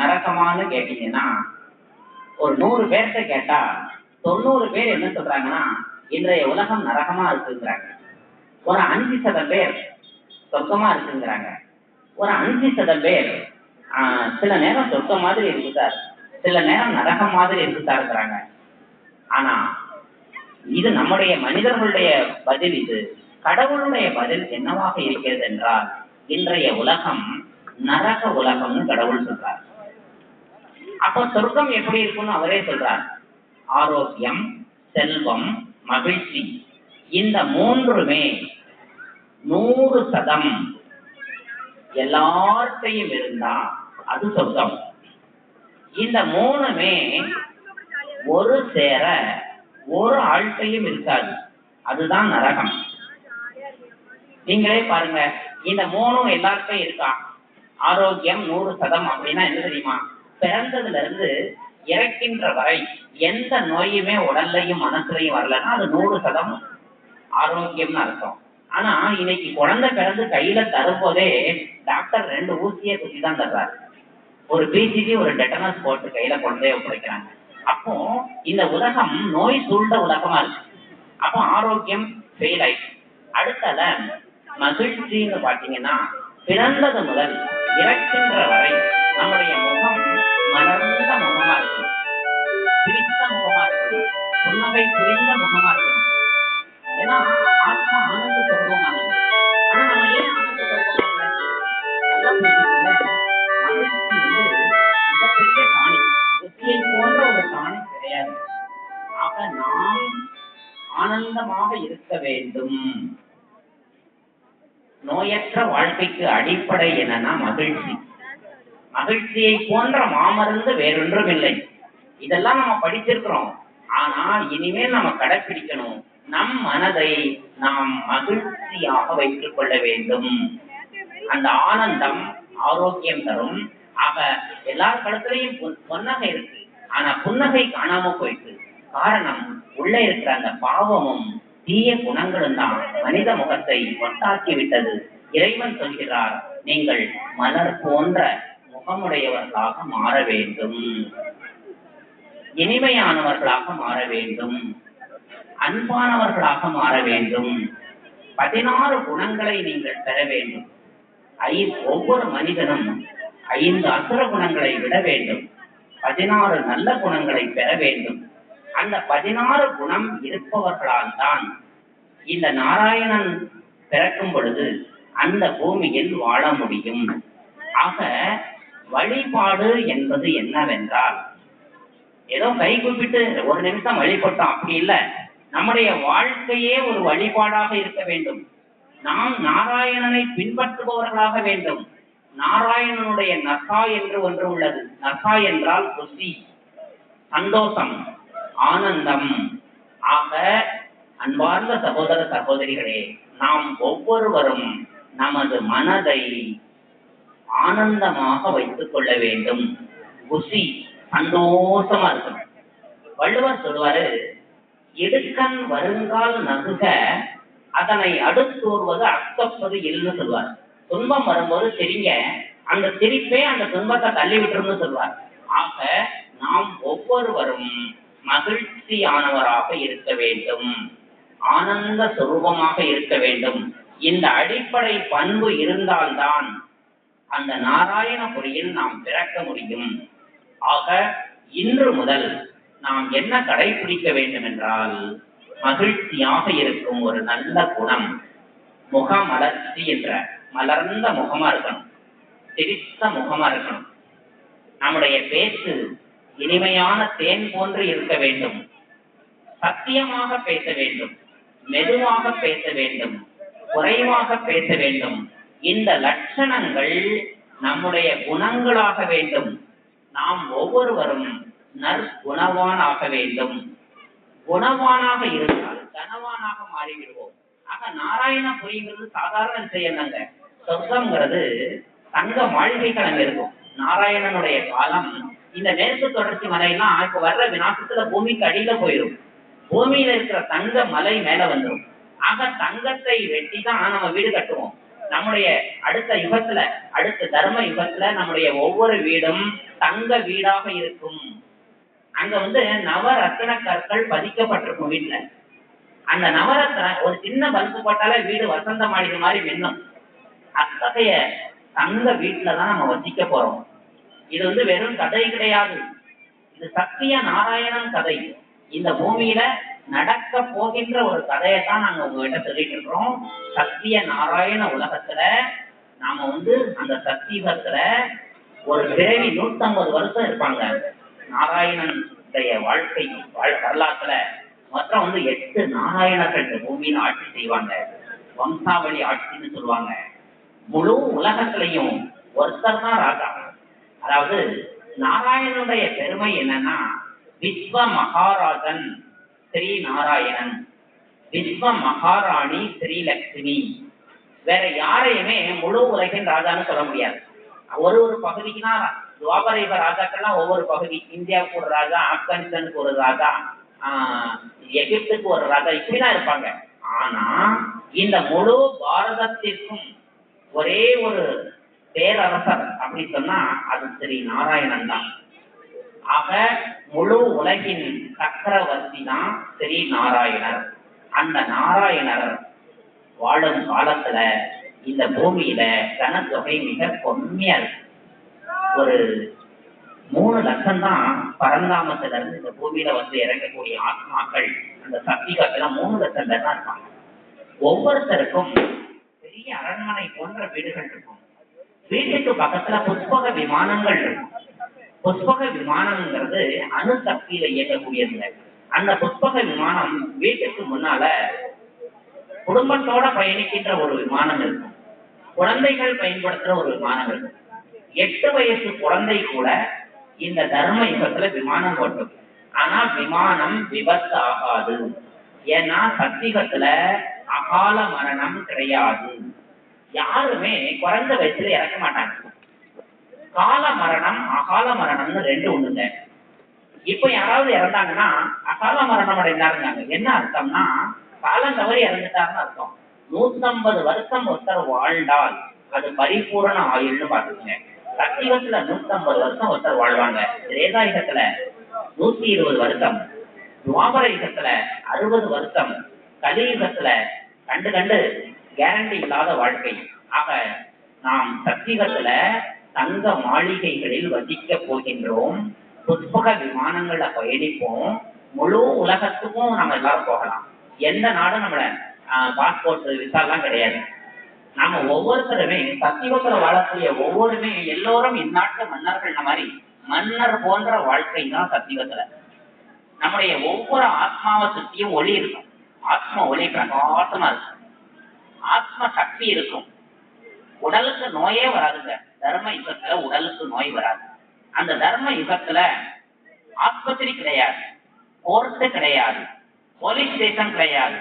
நரகமான்னு கேட்டீங்கன்னா, ஒரு 100 பேர்கிட்ட கேட்டா 90 பேர் என்ன சொல்றாங்கன்னா, இன்றைய உலகம் நரகமா இருக்குங்கிறாங்க. ஒரு 5% பேர் சொர்க்கமா இருக்குங்கிறாங்க. ஒரு 5% பேர் சில நேரம் சொர்க்கம் மாதிரி இருக்குதார், சில நேரம் நரகம் மாதிரி இருக்குதாருங்கிறாங்க. ஆனா இது நம்முடைய மனிதர்களுடைய பதில். இது கடவுளுடைய பதில் என்னவாக இருக்கிறது என்றால், இன்றைய உலகம் நரக உலகம்னு கடவுள் சொல்றார். அப்போ சொர்க்கம் எப்படி இருக்கும்னு அவரே சொல்றார். ஆரோக்கியம், செல்வம், மகிழ்ச்சி, இந்த மூன்றுமே 100% எல்லார்ட்டையும் இருந்தா அது சொர்க்கம். இந்த மூணுமே ஒரு சேர ஒரு ஆழ்க்கையும் இருக்காது, அதுதான் நரகம். நீங்களே பாருங்க, இந்த மூணும் எல்லாருக்கும் இருக்கா? ஆரோக்கியம் 100% அப்படின்னா என்ன தெரியுமா? பிறந்ததுல இருந்து இறக்கின்ற வரை எந்த நோயுமே உடல்லையும் மனசுலையும் வரலன்னா அது 100% ஆரோக்கியம்னு அர்த்தம். ஆனா இன்னைக்கு குழந்தை பிறந்து கையில தரும்போதே டாக்டர் 2 ஊசியை குத்தி தான் தர்றாரு. ஒரு பிசிஜி, ஒரு டெட்டனஸ் போட்டு கையில குழந்தைய ஒப்படைக்கிறாங்க. அப்போ இந்த உலகம் நோய் சூழ்ந்த உலகமா இருக்கு. அப்போ ஆரோக்கியம் ஃபெயில் ஆயிடுச்சு. அடுத்தல மகிழ்ச்சின்னு பாத்தீங்கன்னா, பிறந்தது முதல் இறக்கின்ற வரை நம்முடைய முகம் மலர்ந்த முகமா இருக்கும், பிடித்த முகமா இருக்கும், புன்னகை புரிந்த முகமா இருக்கும். ஏன்னா ஆத்மா ஆனந்த சொர்க்கமானது. ஆனா நம்ம ஏன் ஆனந்த சொர்க்கமான மகிழ்ச்சி மிகப்பெரிய தானி, புத்தியை போன்ற ஒரு தானி கிடையாது. ஆக நாம் ஆனந்தமாக இருக்க வேண்டும். நோயற்ற வாழ்க்கைக்கு அடிப்படை என்னன்னா மகிழ்ச்சி. மகிழ்ச்சியை போன்ற மாமருந்து வேறொன்றும் இல்லை. இதெல்லாம் நம்ம படிச்சிருக்கிறோம். ஆனா இனிமேல் நம்ம கடைபிடிக்கணும். நம் மனதை நாம் மகிழ்ச்சியாக வைத்துக் கொள்ள வேண்டும். அந்த ஆனந்தம் ஆரோக்கியம் தரும். ஆக எல்லார் கழுத்திலையும் புன்னகை இருக்கு, ஆனா புன்னகை காணாம போயிட்டு. காரணம், உள்ள இருக்கிற அந்த பாவமும் தீய குணங்களும் தான் மனித முகத்தை ஒட்டாக்கி விட்டது. இறைவன் சொல்கிறார், நீங்கள் மலர் போன்ற முகமுடையவர்களாக மாற வேண்டும், இனிமையானவர்களாக மாற வேண்டும், அன்பானவர்களாக மாற வேண்டும். 16 குணங்களை நீங்கள் பெற வேண்டும். ஒவ்வொரு மனிதனும் 5 அசுர குணங்களை விட வேண்டும். 16 நல்ல குணங்களை பெற வேண்டும். அந்த 16 குணம் இருப்பவர்களால் தான் இந்த நாராயணன் பிறக்கும் பொழுது அந்த பூமியில் வாழ முடியும். ஆக வழிபாடு என்பது என்னவென்றால், ஏதோ கை கூப்பிட்டு ஒரு நிமிஷம் வழிபட்டோம் அப்படி இல்லை. நம்முடைய வாழ்க்கையே ஒரு வழிபாடாக இருக்க வேண்டும். நாம் நாராயணனை பின்பற்றுபவர்களாக வேண்டும். நாராயணனுடைய நசா என்று ஒன்று உள்ளது. நசா என்றால் குஷி, சந்தோஷம், ஆனந்தம். ஆக அன்பார்ந்த சகோதர சகோதரிகளே, நாம் ஒவ்வொருவரும் நமது மனதை ஆனந்தமாக வைத்துக் கொள்ள வேண்டும். குஷி, சந்தோஷமா இருக்கணும். வள்ளுவர் சொல்வாரு, இடுக்கண் வருங்கால் நகுக அதனை அடுத்தோர்வது அக்கப்பது இல்லைன்னு சொல்வார். துன்பம் வரும்போது சிரிங்க, அந்த சிரிப்பே அந்த துன்பத்தை தள்ளி விட்டுருன்னு சொல்வார். ஆக நாம் ஒவ்வொருவரும் மகிழ்ச்சியானவராக இருக்க வேண்டும், ஆனந்த சுரூபமாக இருக்க வேண்டும். இந்த அடிப்படை பண்பு இருந்தால்தான் அந்த நாராயணபுரியில் நாம் பிறக்க முடியும். ஆக இன்று முதல் நாம் என்ன கடைபிடிக்க வேண்டும் என்றால், மகிழ்ச்சியாக இருக்கும் ஒரு நல்ல குணம், முகமலர்ச்சி என்ற மலர்ந்த முகமா இருக்கணும், சிரித்த முகமா இருக்கணும். நம்முடைய பேச்சு இனிமையான தேன் போன்று இருக்க வேண்டும். சத்தியமாக பேச வேண்டும், மெதுவாக பேச வேண்டும், குறைவாக பேச வேண்டும். இந்த லட்சணங்கள் நம்முடைய குணங்களாக வேண்டும். நாம் ஒவ்வொருவரும் நற்குணவானாக வேண்டும். குணவானாக இருந்தால் கனவானாக மாறிவிடுவோம். ஆக நாராயணபுரிங்கிறது சாதாரண விஷயம். சொர்க்கம்ங்கிறது தங்க மாளிகைகள் அங்க இருக்கும். நாராயணனுடைய காலம் இந்த மேற்கு தொடர்ச்சி மலையெல்லாம் இப்ப வர்ற விநாசத்துல பூமிக்கு அடியில போயிடும். பூமியில இருக்கிற தங்க மலை மேல வந்துடும். ஆக தங்கத்தை வெட்டி தான் நம்ம வீடு கட்டுவோம். நம்முடைய அடுத்த யுகத்துல, அடுத்த தர்ம யுகத்துல நம்முடைய ஒவ்வொரு வீடும் தங்க வீடாக இருக்கும். அங்க நவரத்ன கற்கள் பதிக்கப்பட்டிருக்கும் வீட்டுல. அந்த நவரத்ன ஒரு சின்ன பல்பு போட்டாலே வீடு வசந்த மாளிகை மாதிரி மின்னும். அத்தகைய தங்க வீட்டுலதான் நம்ம வசிக்க போறோம். இது வெறும் கதை கிடையாது, இது சத்திய நாராயணன் கதை. இந்த பூமியில நடக்க போகின்ற ஒரு கதையைத்தான் நாங்க உங்ககிட்ட சொல்லிட்டு இருக்கிறோம். சத்திய நாராயண உலகத்துல நாம அந்த சத்தியத்துல ஒரு பிறவி 150 வருஷம் இருப்பாங்க. நாராயணனுடைய வாழ்க்கை வரலாற்றுல மொத்தம் 8 நாராயணர்கள் இந்த பூமியில ஆட்சி செய்வாங்க. வம்சாவளி ஆட்சின்னு சொல்லுவாங்க. முழு உலகத்திலையும் ஒருத்தர் தான் ராஜா. அதாவது நாராயணனுடைய பெருமை என்னன்னா, விஸ்வ மகாராஜன் ஸ்ரீ நாராயணன், விஸ்வ மகாராணி ஸ்ரீலட்சுமி. வேற யாரையுமே முழு உலகின் ராஜான்னு சொல்ல முடியாது. ஒரு பகுதிக்குன்னா துவாபர யுக ராஜாக்கள்லாம் ஒவ்வொரு பகுதி, இந்தியாவுக்கு ஒரு ராஜா, ஆப்கானிஸ்தானுக்கு ஒரு ராஜா, எகிப்துக்கு ஒரு ராஜா, இப்படிதான் இருப்பாங்க. ஆனா இந்த முழு பாரதத்திற்கும் ஒரே ஒரு பேரரசர் அப்படி சொன்னா அது ஸ்ரீ நாராயணன் தான். ஆக முழு உலகின் சக்கரவர்த்தி தான் ஸ்ரீ நாராயணர். அந்த நாராயணர் வாழும் காலத்துல இந்த பூமியில ஜனத்தொகை மிக கம்மியா இருக்கு. ஒரு 3 லட்சம் தான் பரந்தாமத்துல இருந்து இந்த பூமியில இறங்கக்கூடிய ஆத்மாக்கள். அந்த சக்திகத்துல 3 லட்சம் பேர் தான் இருப்பாங்க. ஒவ்வொருத்தருக்கும் பெரிய அரண்மனை போன்ற வீடுகள் இருக்கும். வீட்டுக்கு பக்கத்துல புஷ்பக விமானங்கள் இருக்கும். புஷ்பக விமானம்ங்கிறது அணுசக்தியில இயங்கக்கூடியது. அந்த புஷ்பக விமானம் வீட்டுக்கு முன்னால குடும்பத்தோட பயணிக்கின்ற ஒரு விமானம் இருக்கும். குழந்தைகள் பயன்படுத்துற ஒரு விமானம் இருக்கும். 8 வயசு குழந்தை கூட இந்த தர்ம யுகத்துல விமானம் ஓட்டும். ஆனா விமானம் விபத்து ஆகாது. ஏன்னா சத்தியத்துல அகால மரணம் கிடையாது. யாருமே குறைந்த வயசுல இறக்க மாட்டாங்க. கால மரணம் அகால மரணம்னு 2 ஒண்ணுங்க. இப்ப யாராவது இறந்தாங்கன்னா அகால மரணம் அடைந்தாருங்க. என்ன அர்த்தம்னா காலம் தவறி இறந்துட்டாருன்னு அர்த்தம். 150 வருஷம் ஒருத்தர் வாழ்ந்தால் அது பரிபூரண ஆயுள்னு பாத்துக்கோங்க. சத்தியத்துல 150 வருஷம் ஒருத்தர் வாழ்வாங்க. திரேதாயுகத்துல 120 வருஷம், துவாபர யுகத்துல 60 வருஷம், கலியுகத்துல கண்டு கேரண்டி இல்லாத வாழ்க்கை. ஆக நாம் சத்தியத்துல தங்க மாளிகைகளில் வசிக்க போகின்றோம். புஷ்பக விமானங்கள்ல பயணிப்போம். முழு உலகத்துக்கும் நம்ம எல்லாரும் போகலாம். எந்த நாடும் நம்மள பாஸ்போர்ட் விசா எல்லாம் கிடையாது. நாம ஒவ்வொருத்தருமே சத்தியத்துல வாழக்கூடிய ஒவ்வொருமே எல்லோரும் இந்நாட்டு மன்னர்கள் மாதிரி மன்னர் போன்ற வாழ்க்கை தான் சத்தியத்துல. நம்முடைய ஒவ்வொரு ஆத்மாவை சுற்றியும் ஒளி இருக்கும். ஆத்ம ஒளி பிரகாசமா இருக்கும். ஆத்ம சக்தி இருக்கும். உடலுக்கு நோயே வராதுங்க. தர்ம யுகத்துல உடலுக்கு நோய் வராது. அந்த தர்ம யுகத்துல ஆஸ்பத்திரி கிடையாது, கோர்ட்டு கிடையாது, போலீஸ் ஸ்டேஷன் கிடையாது,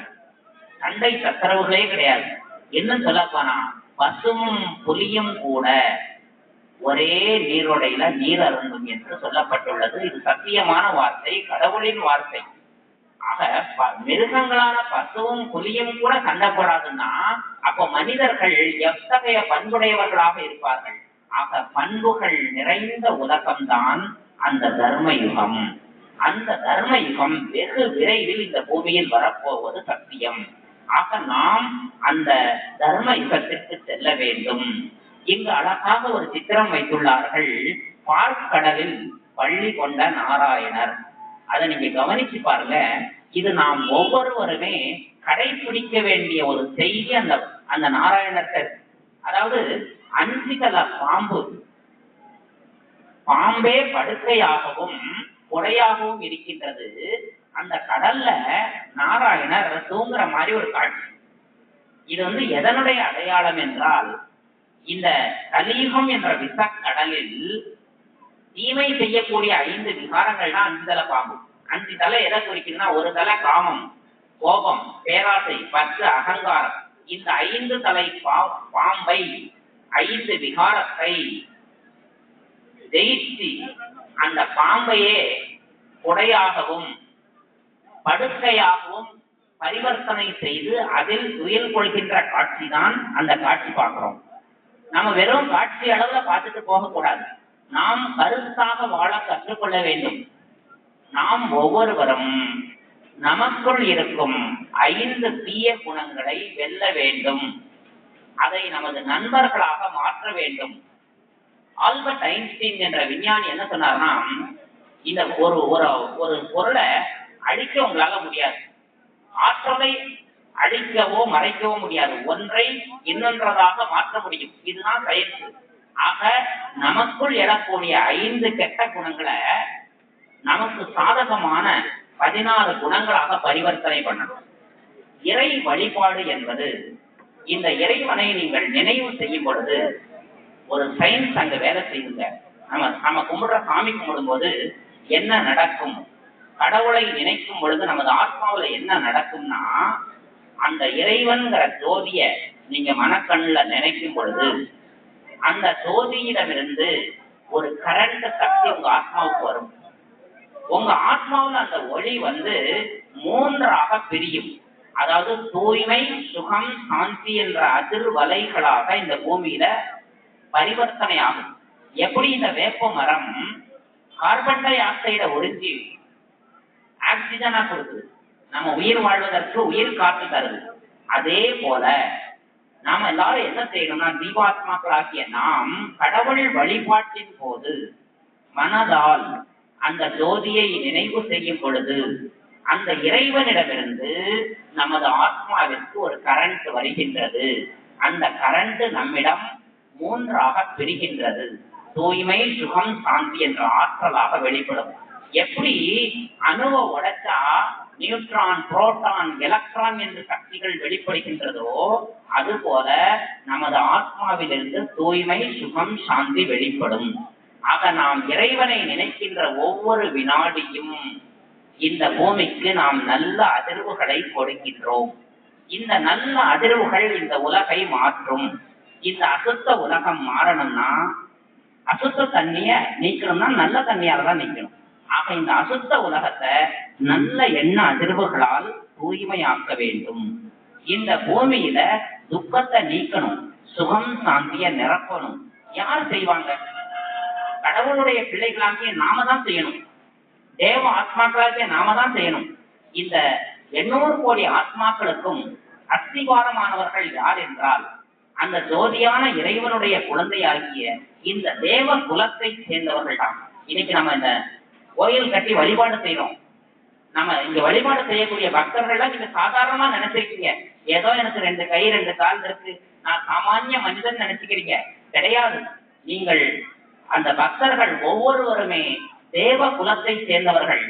சண்டை சச்சரவுகளே கிடையாது. இன்னும் சொல்ல போனா பசும் புலியும் கூட ஒரே நீரோடையில நீர் அருந்தும் என்று சொல்லப்பட்டுள்ளது. இது சத்தியமான வார்த்தை, கடவுளின் வார்த்தை. ஆக மிருகங்களான பசுவும் புலியும் கூட சண்டை போடாதுன்னா அப்ப மனிதர்கள் எத்தகைய பண்புடையவர்களாக இருப்பார்கள். ஆக பண்புகள் நிறைந்த உலகம்தான் அந்த தர்ம யுகம். அந்த தர்ம யுகம் வெகு விரைவில் இந்த பூமியில் வரப்போவது சத்தியம். ஆக நாம் அந்த தர்ம யுகத்திற்கு செல்ல வேண்டும். இங்கு அழகாக ஒரு சித்திரம் வைத்துள்ளார்கள். பார்க்கடலில் பள்ளி கொண்ட நாராயணர். அதை நீங்க கவனிச்சு பாருங்க. இது நாம் ஒவ்வொருவருமே கடைபிடிக்க வேண்டிய ஒரு செய்தி. அந்த அந்த நாராயணத்தை, அதாவது 5 தல பாம்பே படுக்கையாகவும் உடையாகவும் இருக்கின்றது. அந்த கடல்ல நாராயணர் தூங்குற மாதிரி ஒரு காட்சி. இது எதனுடைய அடையாளம் என்றால், இந்த கலியுகம் என்ற விசக்கடலில் தீமை செய்யக்கூடிய 5 விகாரங்கள் தான் 5 தல பாம்பு. 5 தலை எதை குறிக்குதுன்னா, ஒரு தலை காமம், கோபம், பேராசை, பற்று, அகங்காரம். இந்த 5 தலை பாம்பை 5 விகாரத்தை ஜெயிச்சு அந்த பாம்பையே குடையாகவும் படுக்கையாகவும் பரிவர்த்தனை செய்து அதில் துயில் கொள்கின்ற காட்சி தான் அந்த காட்சி பார்க்கிறோம். நம்ம வெறும் காட்சி அளவுல பார்த்துட்டு போகக்கூடாது. நாம் கருத்தாக வாழ கற்றுக்கொள்ள வேண்டும். நாம் ஒவ்வொருவரும் நமக்குள் இருக்கும் 5 தீய குணங்களை வெல்ல வேண்டும். அதை நமது நண்பர்களாக மாற்ற வேண்டும். ஆல்பர்ட் ஐன்ஸ்டீன் என்ற விஞ்ஞானி என்ன சொன்னார்னா, இந்த ஒரு பொருளை அழிக்க உங்களால முடியாது, ஆற்றலை அழிக்கவோ மறைக்கவோ முடியாது, ஒன்றை இன்னொன்றதாக மாற்ற முடியும். இதுதான் சயின்ஸ். ஆக நமக்குள் எழக்கூடிய 5 கெட்ட குணங்களை நமக்கு சாதகமான 16 குணங்களாக பரிவர்த்தனை பண்ணணும். இறை வழிபாடு என்பது, இந்த இறைவனை நீங்கள் நினைவு செய்யும் பொழுது ஒரு சயின்ஸ் அங்க வேலை செய்யுங்க. நம்ம கும்பிடுற சாமி கும்பிடும் போது என்ன நடக்கும், கடவுளை நினைக்கும் பொழுது நமது ஆத்மாவில என்ன நடக்கும்னா, அந்த இறைவன்கிற ஜோதிய நீங்க மனக்கண்ணுல நினைக்கும் பொழுது அந்த ஜோதியிடமிருந்து ஒரு கரண்ட் சக்தி உங்க ஆத்மாவுக்கு வரும். உங்க ஆத்மாவில் அந்த ஒளி 3ஆக பிரியும். அதாவது தூய்மை, சுகம், சாந்தி என்ற அதிர்வலைகளாக இந்த பூமியில பரிவர்த்தனை ஆகும். எப்படி இந்த வேப்ப மரம் கார்பன் டை ஆக்சைடை உறிஞ்சி ஆக்சிஜனா கொடுக்குது, நம்ம உயிர் வாழ்வதற்கு உயிர் காற்று தருது. அதே போல நாம எல்லாரும் என்ன செய்யணும்னா, ஜீவாத்மாக்களாகிய நாம் கடவுள் வழிபாட்டின் போது மனதால் அந்த ஜோதியை நினைவு செய்யும் பொழுது அந்த இறைவனிடமிருந்து நமது ஆத்மாவிற்கு ஒரு கரண்ட் வருகின்றது. அந்த கரண்ட் நம்மிடம் 3ஆக பிரிகின்றது. தூய்மை, சுகம், சாந்தி என்ற ஆற்றலாக வெளிப்படும். எப்படி அணுவை உடைச்சா நியூட்ரான், புரோட்டான், எலக்ட்ரான் என்று சக்திகள் வெளிப்படுகின்றதோ, அதுபோல நமது ஆத்மாவிலிருந்து தூய்மை, சுகம், சாந்தி வெளிப்படும். ஆக நாம் இறைவனை நினைக்கின்ற ஒவ்வொரு வினாடியும் இந்த பூமிக்கு நாம் நல்ல அதிர்வுகளை கொடுக்கின்றோம். இந்த நல்ல அதிர்வுகள் இந்த உலகை மாற்றும். இந்த அசுத்த உலகம் மாறணும்னா, அசுத்த தண்ணிய நீக்கணும்னா நல்ல தண்ணியால தான் நீக்கணும். ஆக இந்த அசுத்த உலகத்தை நல்ல எண்ண அதிர்வுகளால் தூய்மையாக்க வேண்டும். இந்த பூமியில துக்கத்தை நீக்கணும், சுகம், சாந்திய நிரப்பணும். யார் செய்வாங்க? கடவுளுடைய பிள்ளைகளாகிய நாம தான் செய்யணும். தேவ ஆத்மாக்களாகிய நாம தான் செய்யணும். இந்த 800 கோடி ஆத்மாக்களுக்கும் அஸ்திவாரமானவர்கள் யார் என்றால், அந்த ஜோதியான இறைவனுடைய குழந்தையாகிய இந்த தேவ குலத்தை சேர்ந்தவர்கள் தான். இன்னைக்கு நம்ம இந்த கோயில் கட்டி வழிபாடு செய்யறோம். நம்ம இங்க வழிபாடு செய்யக்கூடிய பக்தர்கள்லாம் நீங்க சாதாரணமா நினைச்சிருக்கீங்க. ஏதோ எனக்கு 2 கை 2 கால் இருக்கு, நான் சாமானிய மனிதன் நினைச்சுக்கிறீங்க. கிடையாது. நீங்கள் அந்த பக்தர்கள் ஒவ்வொருவருமே தேவ குலத்தை சேர்ந்தவர்கள்,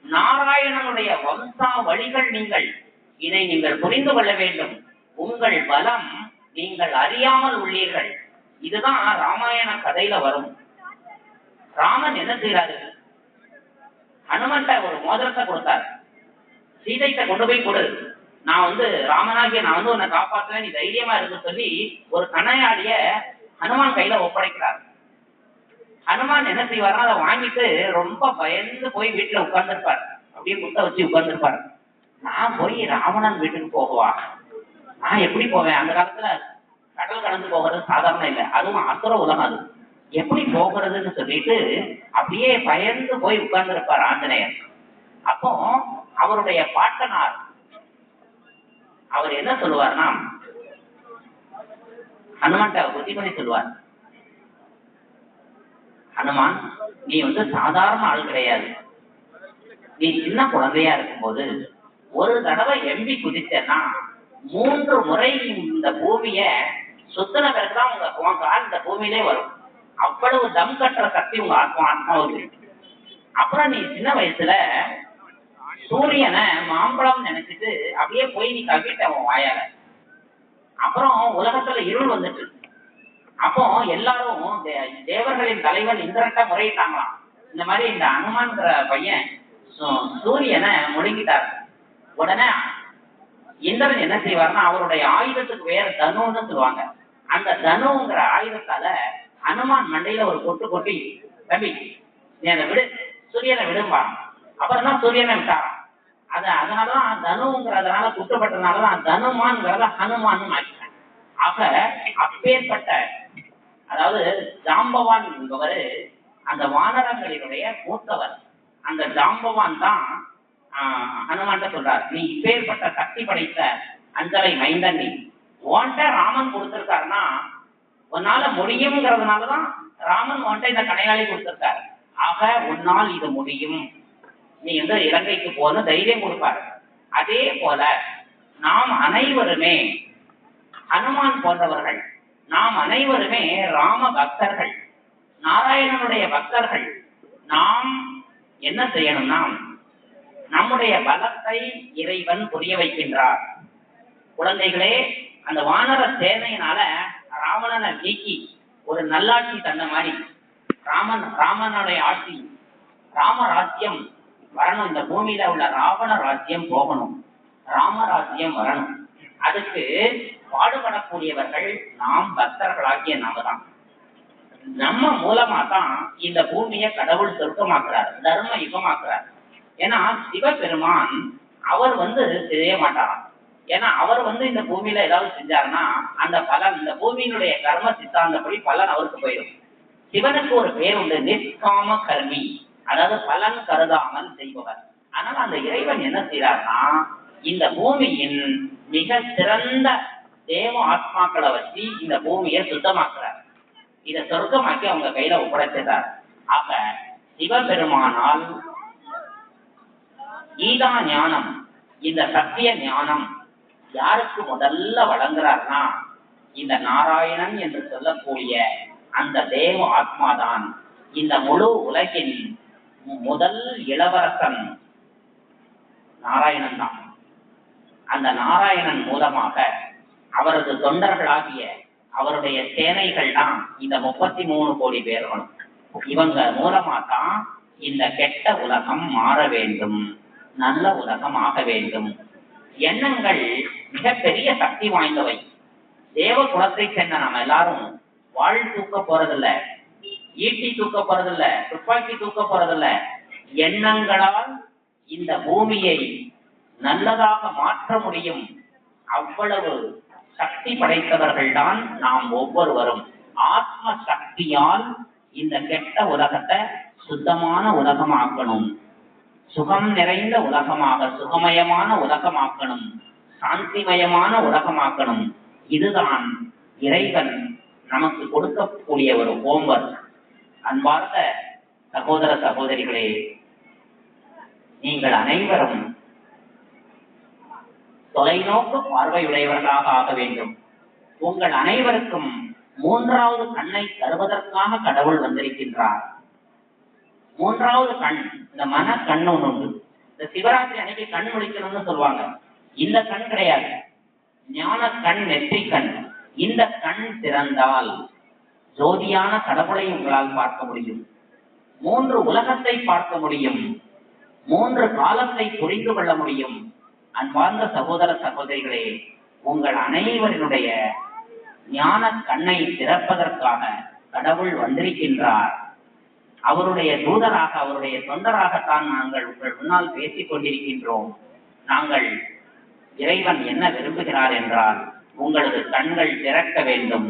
நாராயணனுடைய வம்சா வழிகள். நீங்கள் இதை நீங்கள் புரிந்து கொள்ள வேண்டும். உங்கள் பலம் நீங்கள் அறியாமல் உள்ளீர்கள். இதுதான் ராமாயண கதையில வரும். ராமன் என்ன செய்யறாரு? ஹனுமன்ட்ட ஒரு மோதிரத்தை கொடுத்தார். சீதைட்ட கொண்டு போய் கொடு, நான் ராமனாகிய நான் உன்னை காப்பாற்றுவேன், நீ தைரியமா இருக்கு சொல்லி ஒரு கணையாடிய ஹனுமான் கையில ஒப்படைக்கிறார். ஹனுமான் என்ன செய்வார்? அதை வாங்கிட்டு ரொம்ப பயந்து போய் வீட்டுல உட்கார்ந்துருப்பார். அப்படியே குத்த வச்சு உட்கார்ந்துருப்பார். நான் போய் ராவணன் வீட்டுக்கு போகவா? நான் எப்படி போவேன்? அந்த காலத்துல கடல் கடந்து போகிறது சாதாரண இல்லை, அதுவும் அசுர உலகம். அது எப்படி போகிறதுன்னு சொல்லிட்டு அப்படியே பயந்து போய் உட்கார்ந்து இருப்பார் ஆஞ்சநேயர். அப்போ அவருடைய பாட்டனார் அவர் என்ன சொல்லுவார்னா, ஹனுமான்ட்ட புத்திமதி சொல்லுவார். ஹனுமான், நீ சாதாரண ஆள் கிடையாது. நீ சின்ன குழந்தையா இருக்கும்போது ஒரு தடவை எம்பி குதிச்சேன்னா 3 முறை இந்த பூமிய சுத்தன பிறகுதான் உங்க கால் இந்த பூமியிலே வரும். அவ்வளவு தம் கட்டுற சக்தி உங்க ஆத்மாவுக்கு. அப்புறம் நீ சின்ன வயசுல சூரியனை மாம்பழம் நினைச்சிட்டு அப்படியே போய் நீ கவிட்ட உன் வாயால. அப்புறம் உலகத்துல இருள் வந்துட்டு, அப்போ எல்லாரும் தேவர்களின் தலைவன் இந்திரன்ட்ட முறையிட்டாங்களாம். இந்த மாதிரி இந்த அனுமான்கிற பையன் சூரியனை முழுங்கிட்டார். உடனே இந்திரன் என்ன செய்வார்னா, அவருடைய ஆயுதத்துக்கு வேற தனுன்னு சொல்லுவாங்க. அந்த தனுங்கிற ஆயுதத்தால ஹனுமான் மண்டையில ஒரு கொட்டு கொட்டி, தம்பி நீ அதை விடு, சூரியனை விடும்பா. அப்புறம் தான் சூரியனை விட்டாராம். அதனாலதான் தனுங்கிறதுனால குற்றப்பட்டதுனாலதான் தனுமான்கிறத ஹனுமான் ஆக்கிட்டாங்க. ஆக அப்பேற்பட்ட, அதாவது ஜாம்பவான் என்பவர் அந்த வானரங்களினுடைய மூத்தவர். அந்த ஜாம்பவான் தான் ஹனுமான்ட்ட சொல்றார், நீ இப்பேற்பட்ட சக்தி படைத்த அஞ்சலை மைந்தன், நீ உன்கிட்ட ராமன் கொடுத்திருக்காருன்னா உன்னால முடியுங்கிறதுனாலதான் ராமன் உன்கிட்ட இந்த கணையாளி கொடுத்திருக்காரு. ஆக உன்னால் இது முடியும், நீ இலங்கைக்கு போன தைரியம் கொடுப்பாரு. அதே போல நாம் அனைவருமே ஹனுமான் போன்றவர்கள், நாம் அனைவருமே ராம பக்தர்கள், நாராயணனுடைய பக்தர்கள். நாம் என்ன செய்யணும்னா, நம்முடைய பலத்தை இறைவன் புரிய வைக்கின்றார். குழந்தைகளே, அந்த வானர சேனையினால ராவணனை நீக்கி ஒரு நல்லாட்சி தந்த மாதிரி ராமனுடைய ஆட்சி, ராமராஜ்யம் வரணும். இந்த பூமியில உள்ள ராவண ராஜ்யம் போகணும், ராமராஜ்யம் வரணும். அதுக்கு பாடுபடக்கூடியவர்கள் நாம் பக்தர்களாகிய நாம தான். நம்ம மூலமா தான் இந்த பூமியை கடவுள் சொர்க்கமாக்குறார், தர்ம யுகமாக்குறார். ஏன்னா சிவபெருமான் அவர் செய்ய மாட்டாராம். ஏன்னா அவர் இந்த பூமியில ஏதாவது செஞ்சாருன்னா அந்த பலன், இந்த பூமியினுடைய கர்ம சித்தாந்தப்படி பலன் அவருக்கு போயிடும். சிவனுக்கு ஒரு பேர் உண்டு, நிஷ்காம கர்மி, அதாவது பலன் கருதாமல் செய்பவர். ஆனால் அந்த இறைவன் என்ன செய்யறாருன்னா, இந்த பூமியின் மிக சிறந்த தேவ ஆத்மாக்களை வச்சு இந்த பூமியை சுத்தமாக்குறார். இதை சொர்க்கமாக்கி அவங்க கையில ஒப்படைச்சிட்டார். ஆக சிவபெருமானால் கீதா ஞானம், இந்த சத்திய ஞானம் யாருக்கு முதல்ல வழங்குறார்னா, இந்த நாராயணன் என்று சொல்லக்கூடிய அந்த தேவ ஆத்மாதான். இந்த முழு உலகின் முதல் இளவரசன் நாராயணன் தான். அந்த நாராயணன் மூலமாக அவரது தொண்டர்களாகிய அவருடைய சேனைகள் தான் இந்த 33 கோடி பேர்களும். இவங்க மூலமா தான் இந்த கெட்ட உலகம் மாற வேண்டும், நல்ல உலகம் ஆக வேண்டும். எண்ணங்கள் மிகப்பெரிய சக்தி வாய்ந்தவை. தேவ குலத்தை சேர்ந்த நம்ம எல்லாரும் வாழ் தூக்க போறதில்ல, ஈட்டி தூக்க போறதில்ல, துப்பாக்கி தூக்க போறதில்ல. எண்ணங்களால் இந்த பூமியை நல்லதாக மாற்ற முடியும். அவ்வளவு சக்தி படைத்தவர்கள் தான் நாம் ஒவ்வொருவரும். ஆத்ம சக்தியால் இந்த கெட்ட உலகத்தை சுத்தமான உலகமாக்கணும், சுகம் நிறைந்த உலகமாக, சுகமயமான உலகமாக்கணும், சாந்திமயமான உலகமாக்கணும். இதுதான் இறைவன் நமக்கு கொடுக்கக்கூடிய ஒரு ஹோம்வொர்க். அன்பார்ந்த சகோதர சகோதரிகளே, நீங்கள் அனைவரும் தொலைநோக்கு பார்வையுடையவர்களாக ஆக வேண்டும். உங்கள் அனைவருக்கும் மூன்றாவது கண்ணை தருவதற்காக கடவுள் வந்திருக்கின்றார். மூன்றாவது கண், இந்த மன கண் ஒன்று உண்டு. இந்த சிவராத்திரி அன்னைக்கு கண் முழிக்கணும்னு சொல்லுவாங்க. இந்த கண் கிடையாது, ஞான கண், நெற்றி கண். இந்த கண் திறந்தால் ஜோதியான கடவுளை உங்களால் பார்க்க முடியும். மூன்று உலகத்தை பார்க்க முடியும். மூன்று காலத்தை புரிந்து கொள்ள முடியும். அன்பார்ந்த சகோதர சகோதரிகளே, உங்கள் அனைவரினுடைய ஞான கண்ணை திறப்பதற்காக கடவுள் வந்திருக்கின்றார். அவருடைய தூதராக, அவருடைய தொண்டராகத்தான் நாங்கள் உங்கள் முன்னால் பேசிக் கொண்டிருக்கின்றோம். நாங்கள் இறைவன் என்ன விரும்புகிறார் என்றால், உங்களது கண்கள் திறக்க வேண்டும்,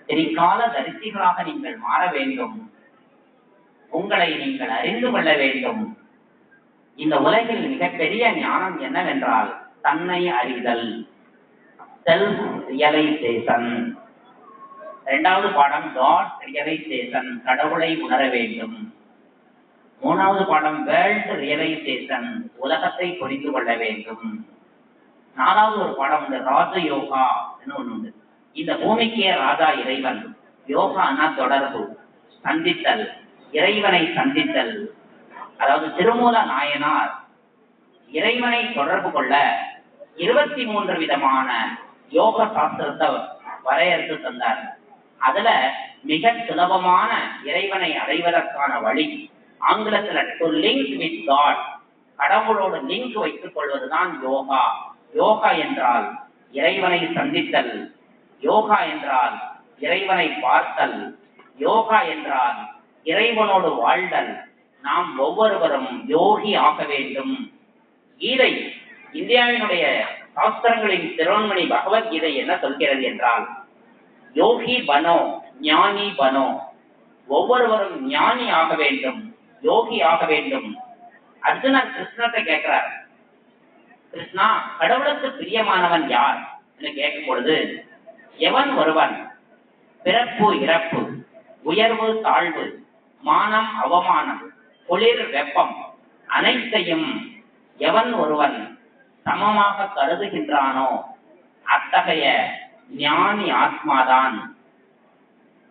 திரிகால தரிசிகளாக நீங்கள் மாற வேண்டும், உங்களை நீங்கள் அறிந்து கொள்ள வேண்டும். இந்த உலகில் மிகப்பெரிய ஞானம் என்னவென்றால் தன்னை அறிதல், செல்ஃப் ரியலைசேஷன். இரண்டாவது பாடம் காட் ரியலைசேஷன், கடவுளை உணர வேண்டும். மூணாவது பாடம் வேர்ல்ட் ரியலைசேஷன், உலகத்தை புரிந்து கொள்ள வேண்டும். நாலாவது ஒரு பாடம் வந்து ராஜ யோகா ஒன்று உண்டு. இந்த பூமிக்கே ராஜா இறைவன். யோகானா தொடர்பு, சந்தித்தல், இறைவனை சந்தித்தல். அதாவது திருமூல நாயனார் இறைவனை தொடர்பு கொள்ள 23 விதமான யோக சாஸ்திரத்தை வரையறுத்து தந்தார். அதுல மிக சுலபமான இறைவனை அடைவதற்கான வழி ஆங்கிலத்துல டு லிங்க் வித் காட், கடவுளோடு லிங்க் வைத்துக் கொள்வதுதான் யோகா. யோகா என்றால் இறைவனை சந்தித்தல், யோகா என்றால் இறைவனை பார்த்தல், யோகா என்றால் இறைவனோடு வாழ்தல். நாம் ஒவ்வொருவரும் யோகி ஆக வேண்டும். கீதை, இந்தியாவினுடைய சாஸ்திரங்களின் திருவன்மணி பகவத்கீதை என்ன சொல்கிறது என்றால், யோகி பனோ ஞானி பனோ. ஒவ்வொருவரும் ஞானி ஆக வேண்டும், யோகி ஆக வேண்டும். அர்ஜுனன் கிருஷ்ணத்தை கேட்கிறார், கிருஷ்ணா, கடவுளுக்கு பிரியமானவன் யார் என்று கேட்கும் பொழுது, எவன் ஒருவன் பிறப்பு இறப்பு, உயர்வு தாழ்வு, மானம் அவமானம், குளிர் வெப்பம் அனைத்தையும் எவன் ஒருவன் சமமாக கருதுகின்றானோ அத்தகைய ஞானி ஆத்மாதான்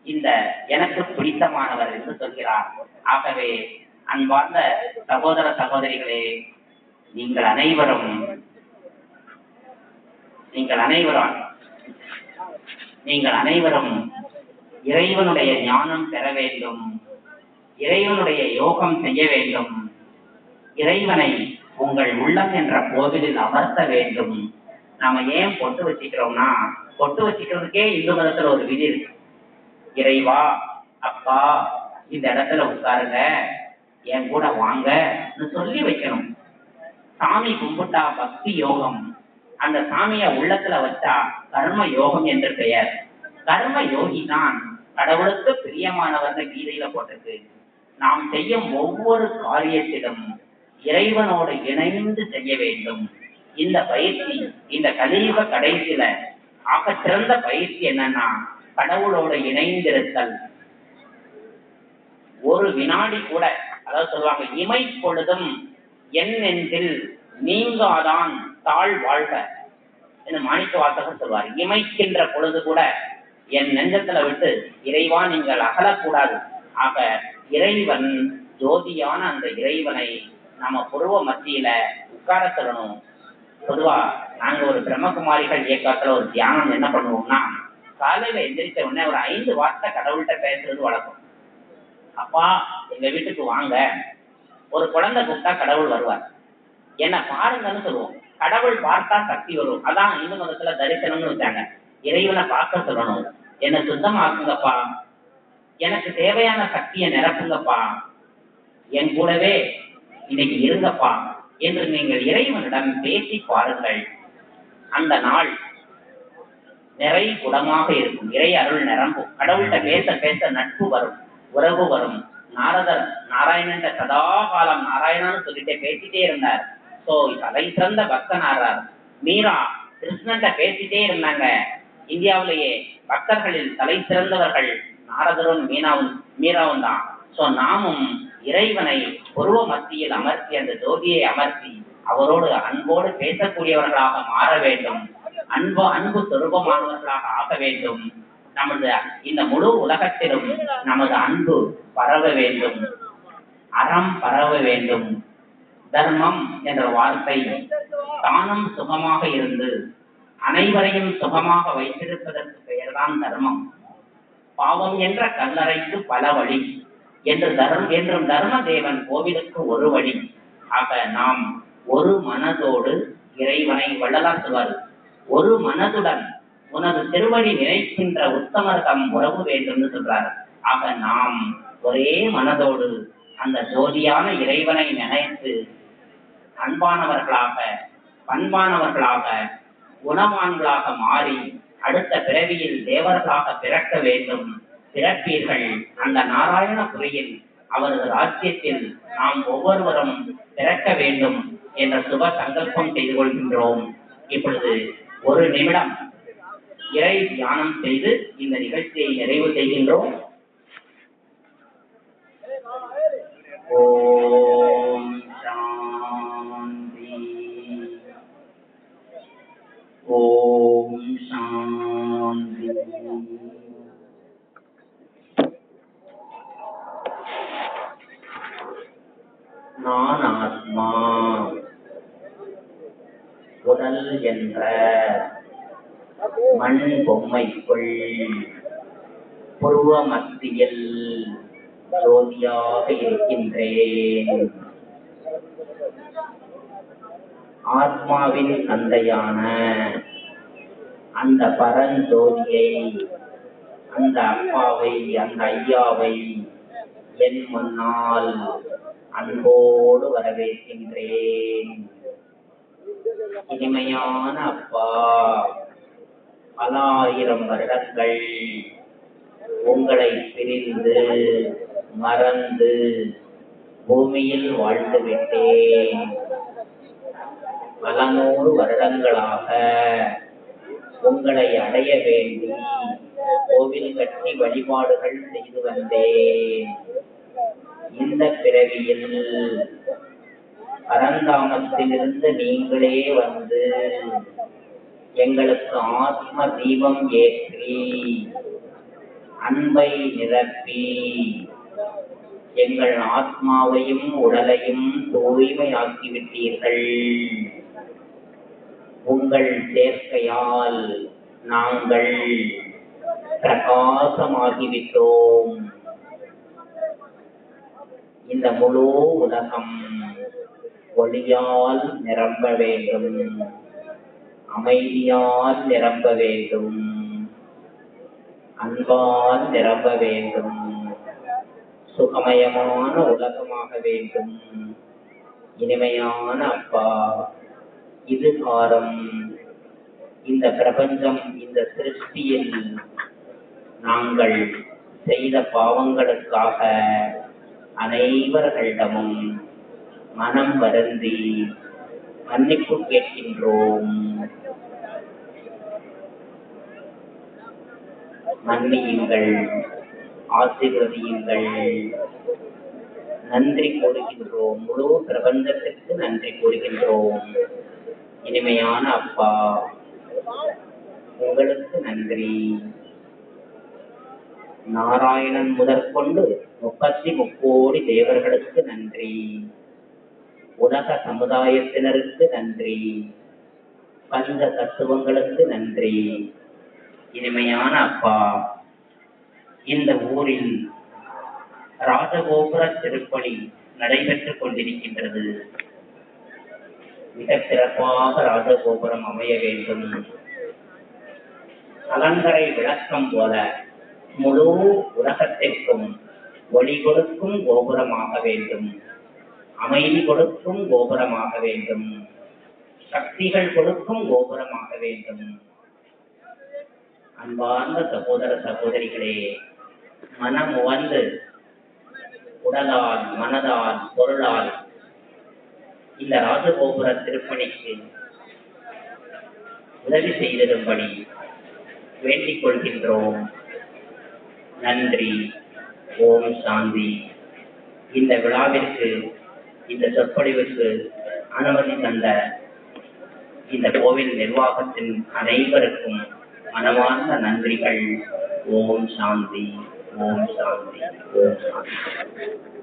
இந்த எனக்கு பிடித்தமானவர் என்று சொல்கிறார். ஆகவே அன்பார்ந்த சகோதர சகோதரிகளே, நீங்கள் அனைவரும் இறைவனுடைய ஞானம் பெற வேண்டும், இறைவனுடைய யோகம் செய்ய வேண்டும், இறைவனை உங்கள் உள்ளம் என்ற கோவிலில் அமர்த்த வேண்டும். நாம ஏன் பொட்டு வச்சுக்கிறோம்னா, பொட்டு வச்சுக்கிறதுக்கே இந்து மதத்துல ஒரு விதி இருக்கு. இறைவா, அப்பா, இந்த இடத்துல உட்காருங்க, என் கூட வாங்க சொல்லி வைக்கணும். சாமி கும்பிட்டா பக்தி யோகம், அந்த சாமிய உள்ளத்துல வச்சா கர்ம யோகம் என்று பெயர். கர்ம யோகி தான் கடவுளுக்கு பிரியமானவர்னு கீதையில போட்டிருக்கு. நாம் செய்யும் ஒவ்வொரு காரியத்திலும் இறைவனோடு இணைந்து செய்ய வேண்டும். இந்த பயிற்சி இந்த கலியுக கடைசியில ஆக சிறந்த பயிற்சி என்னன்னா, கடவுளோடு இணைந்திருத்தல். ஒரு வினாடி கூட, அதாவது சொல்லுவாங்க, இமை பொழுதும் என் நெஞ்சில் நீங்காதான் தாழ் வாழ்க என்று மாணிக்க வாசகர் சொல்வார். இமைக்கின்ற பொழுது கூட என் நெஞ்சத்துல விட்டு இறைவா நீங்கள் அகலக்கூடாது. ஆக இறைவன் ஜோதியான அந்த இறைவனை நம்ம புருவ மத்தியில உட்கார சொல்லணும். பொதுவா நாங்க ஒரு பிரம்மகுமாரிகள் இயக்கத்துல ஒரு தியானம் என்ன பண்ணுவோம்னா, காலையில எந்திரிச்ச உடனே ஒரு 5 வார்த்தை கடவுள்கிட்ட பேசுறது வழக்கம். அப்பா, எங்க வீட்டுக்கு வாங்க. ஒரு குழந்தை கூப்பிட்டா கடவுள் வருவார். என்ன பாருங்கன்னு சொல்லுவோம். கடவுள் பார்த்தா சக்தி வரும். அதான் இந்து மதத்துல தரிசனம்னு வச்சாங்க. இறைவனை பார்க்க சொல்லணும். என்னை சுத்தமாக்குங்கப்பா, எனக்கு தேவையான சக்தியை நிரப்புங்கப்பா, என் கூடவே இன்னைக்கு இருங்கப்பா என்று நீங்கள் இறைவனிடம் பேசி பாருங்கள். அந்த நாள் நிறை குடமாக இருக்கும். இறை அருள் நிரம்பும். கடவுள்கிட்ட பேச பேச நட்பு வரும், உறவு வரும். நாரதர் நாராயணன் சதா காலம் நாராயணன்னு சொல்லிட்டே பேசிட்டே இருந்தார். சோ தலை சிறந்த பக்தனாரார். மீரா கிருஷ்ணன்ட்ட பேசிட்டே இருந்தாங்க. இந்தியாவிலேயே பக்தர்களில் தலை சிறந்தவர்கள் நாரதரும் மீராவும் தான். சோ நாமும் இறைவனை புருவ மத்தியில் அமர்த்தி அந்த ஜோதியை அமர்த்தி அவரோடு அன்போடு பேசக்கூடியவர்களாக மாற வேண்டும். அன்பு சொரூபமானவர்களாக ஆக வேண்டும். நமது இந்த முழு உலகத்திலும் நமது அன்பு பரவ வேண்டும், அறம் பரவ வேண்டும். தர்மம் என்ற வார்த்தை தானும் சுகமாக இருந்து அனைவரையும் சுகமாக வைத்திருப்பதற்கு பெயர்தான் தர்மம். பாவம் என்ற கல்லறைக்கு பல வழி என்றும் தர்ம தேவன் கோவிலுக்கு ஒரு வழி. ஆக நாம் ஒரு மனதோடு இறைவனை வள்ளலார் சொல்வார், ஒரு மனதுடன் உனது திருவடி நினைக்கின்ற உத்தமர் தம் உறவு வேண்டும் சொல்றார். ஆக நாம் ஒரே மனதோடு அந்த ஜோதியான இறைவனை நினைத்து அன்பானவர்களாக பண்பானவர்களாக குணவான்களாக மாறி அடுத்த பிறவியில் தேவர்களாக பிறக்க வேண்டும். பிறப்பீர்கள் அந்த நாராயணபுரியில் அவரது ராஜ்யத்தில் நாம் ஒவ்வொருவரும் பிறக்க வேண்டும் என்ற சுப சங்கல்பம் செய்து கொள்கின்றோம். இப்பொழுது ஒரு நிமிடம் இறை தியானம் செய்து இந்த நிகழ்ச்சியை நிறைவு செய்கின்றோம். ஓம் சாந்தி. ஓம் சாந்தி. நான் ஆத்மா. உடல் என்ற மண் பொம்மைக்குள் புருவ மத்தியில் ஜோதியாக இருக்கின்றேன். ஆத்மாவின் தந்தையான அந்த பரஞ்சோதியை, அந்த அப்பாவை, அந்த ஐயாவை என் முன்னால் அன்போடு வரவேற்கின்றேன். இனிமையான அப்பா, பல ஆயிரம் வருடங்கள் உங்களை பிரிந்து மறந்து பூமியில் வாழ்ந்து விட்டேன். பல 100 வருடங்களாக உங்களை அடைய வேண்டி கோவில் கட்டி வழிபாடுகள் செய்து வந்தேன். இந்த பிறவியில் பரந்தாமத்திலிருந்து நீங்களே வந்து எங்களுக்கு ஆத்ம தீபம் ஏற்றி அன்பை நிரப்பி எங்கள் ஆத்மாவையும் உடலையும் தூய்மையாக்கிவிட்டீர்கள். உங்கள் சேர்க்கையால் நாங்கள் பிரகாசமாகிவிட்டோம். இந்த முழு உலகம் ஒளியால் நிரம்ப வேண்டும், அமைதியால் நிரம்ப வேண்டும், அன்பால் நிரம்ப வேண்டும், சுகமயமான உலகமாக வேண்டும். இனிமையான அப்பா, இது காலம் இந்த பிரபஞ்சம், இந்த சிருஷ்டியில் நாங்கள் செய்த பாவங்களுக்காக அனைவர்களிடமும் மனம் வருந்தி மன்னிப்பு கேட்கின்றோம். மன்னியுங்கள், ஆசீர்வதியுங்கள். நன்றி கூறுகின்றோம். முழு பிரபஞ்சத்திற்கு நன்றி கூறுகின்றோம். இனிமையான அப்பா, உங்களுக்கு நன்றி. நாராயணன் முதற்கொண்டு 33 கோடி தேவர்களுக்கு நன்றி. உலக சமுதாயத்தினருக்கு நன்றி. பஞ்ச தத்துவங்களுக்கு நன்றி. இனிமையான அப்பா, இந்த ஊரில் ராஜகோபுர திருப்பணி நடைபெற்றுக் கொண்டிருக்கின்றது. மிக சிறப்பாக ராஜகோபுரம் அமைய வேண்டும். கலங்கரை விளக்கம் போல முழு உலகத்திற்கும் ஒளி கொடுக்கும் கோபுரமாக வேண்டும், அமைதி கொடுக்கும் கோபுரமாக வேண்டும், சக்திகள் கொடுக்கும் கோபுரமாக வேண்டும். அன்பார்ந்த சகோதர சகோதரிகளே, மனம் உவந்து உடலால் மனதால் பொருளால் இந்த ராஜகோபுர திருப்பணிக்கு உதவி செய்திரும்படி வேண்டிக் கொள்கின்றோம். நன்றி. ஓம் சாந்தி. இந்த விழாவிற்கு, இந்த சொற்பொழிவுக்கு அனுமதி தந்த இந்த கோவில் நிர்வாகத்தின் அனைவருக்கும் மனமார்ந்த நன்றிகள். ஓம் சாந்தி, ஓம் சாந்தி, ஓம் சாந்தி.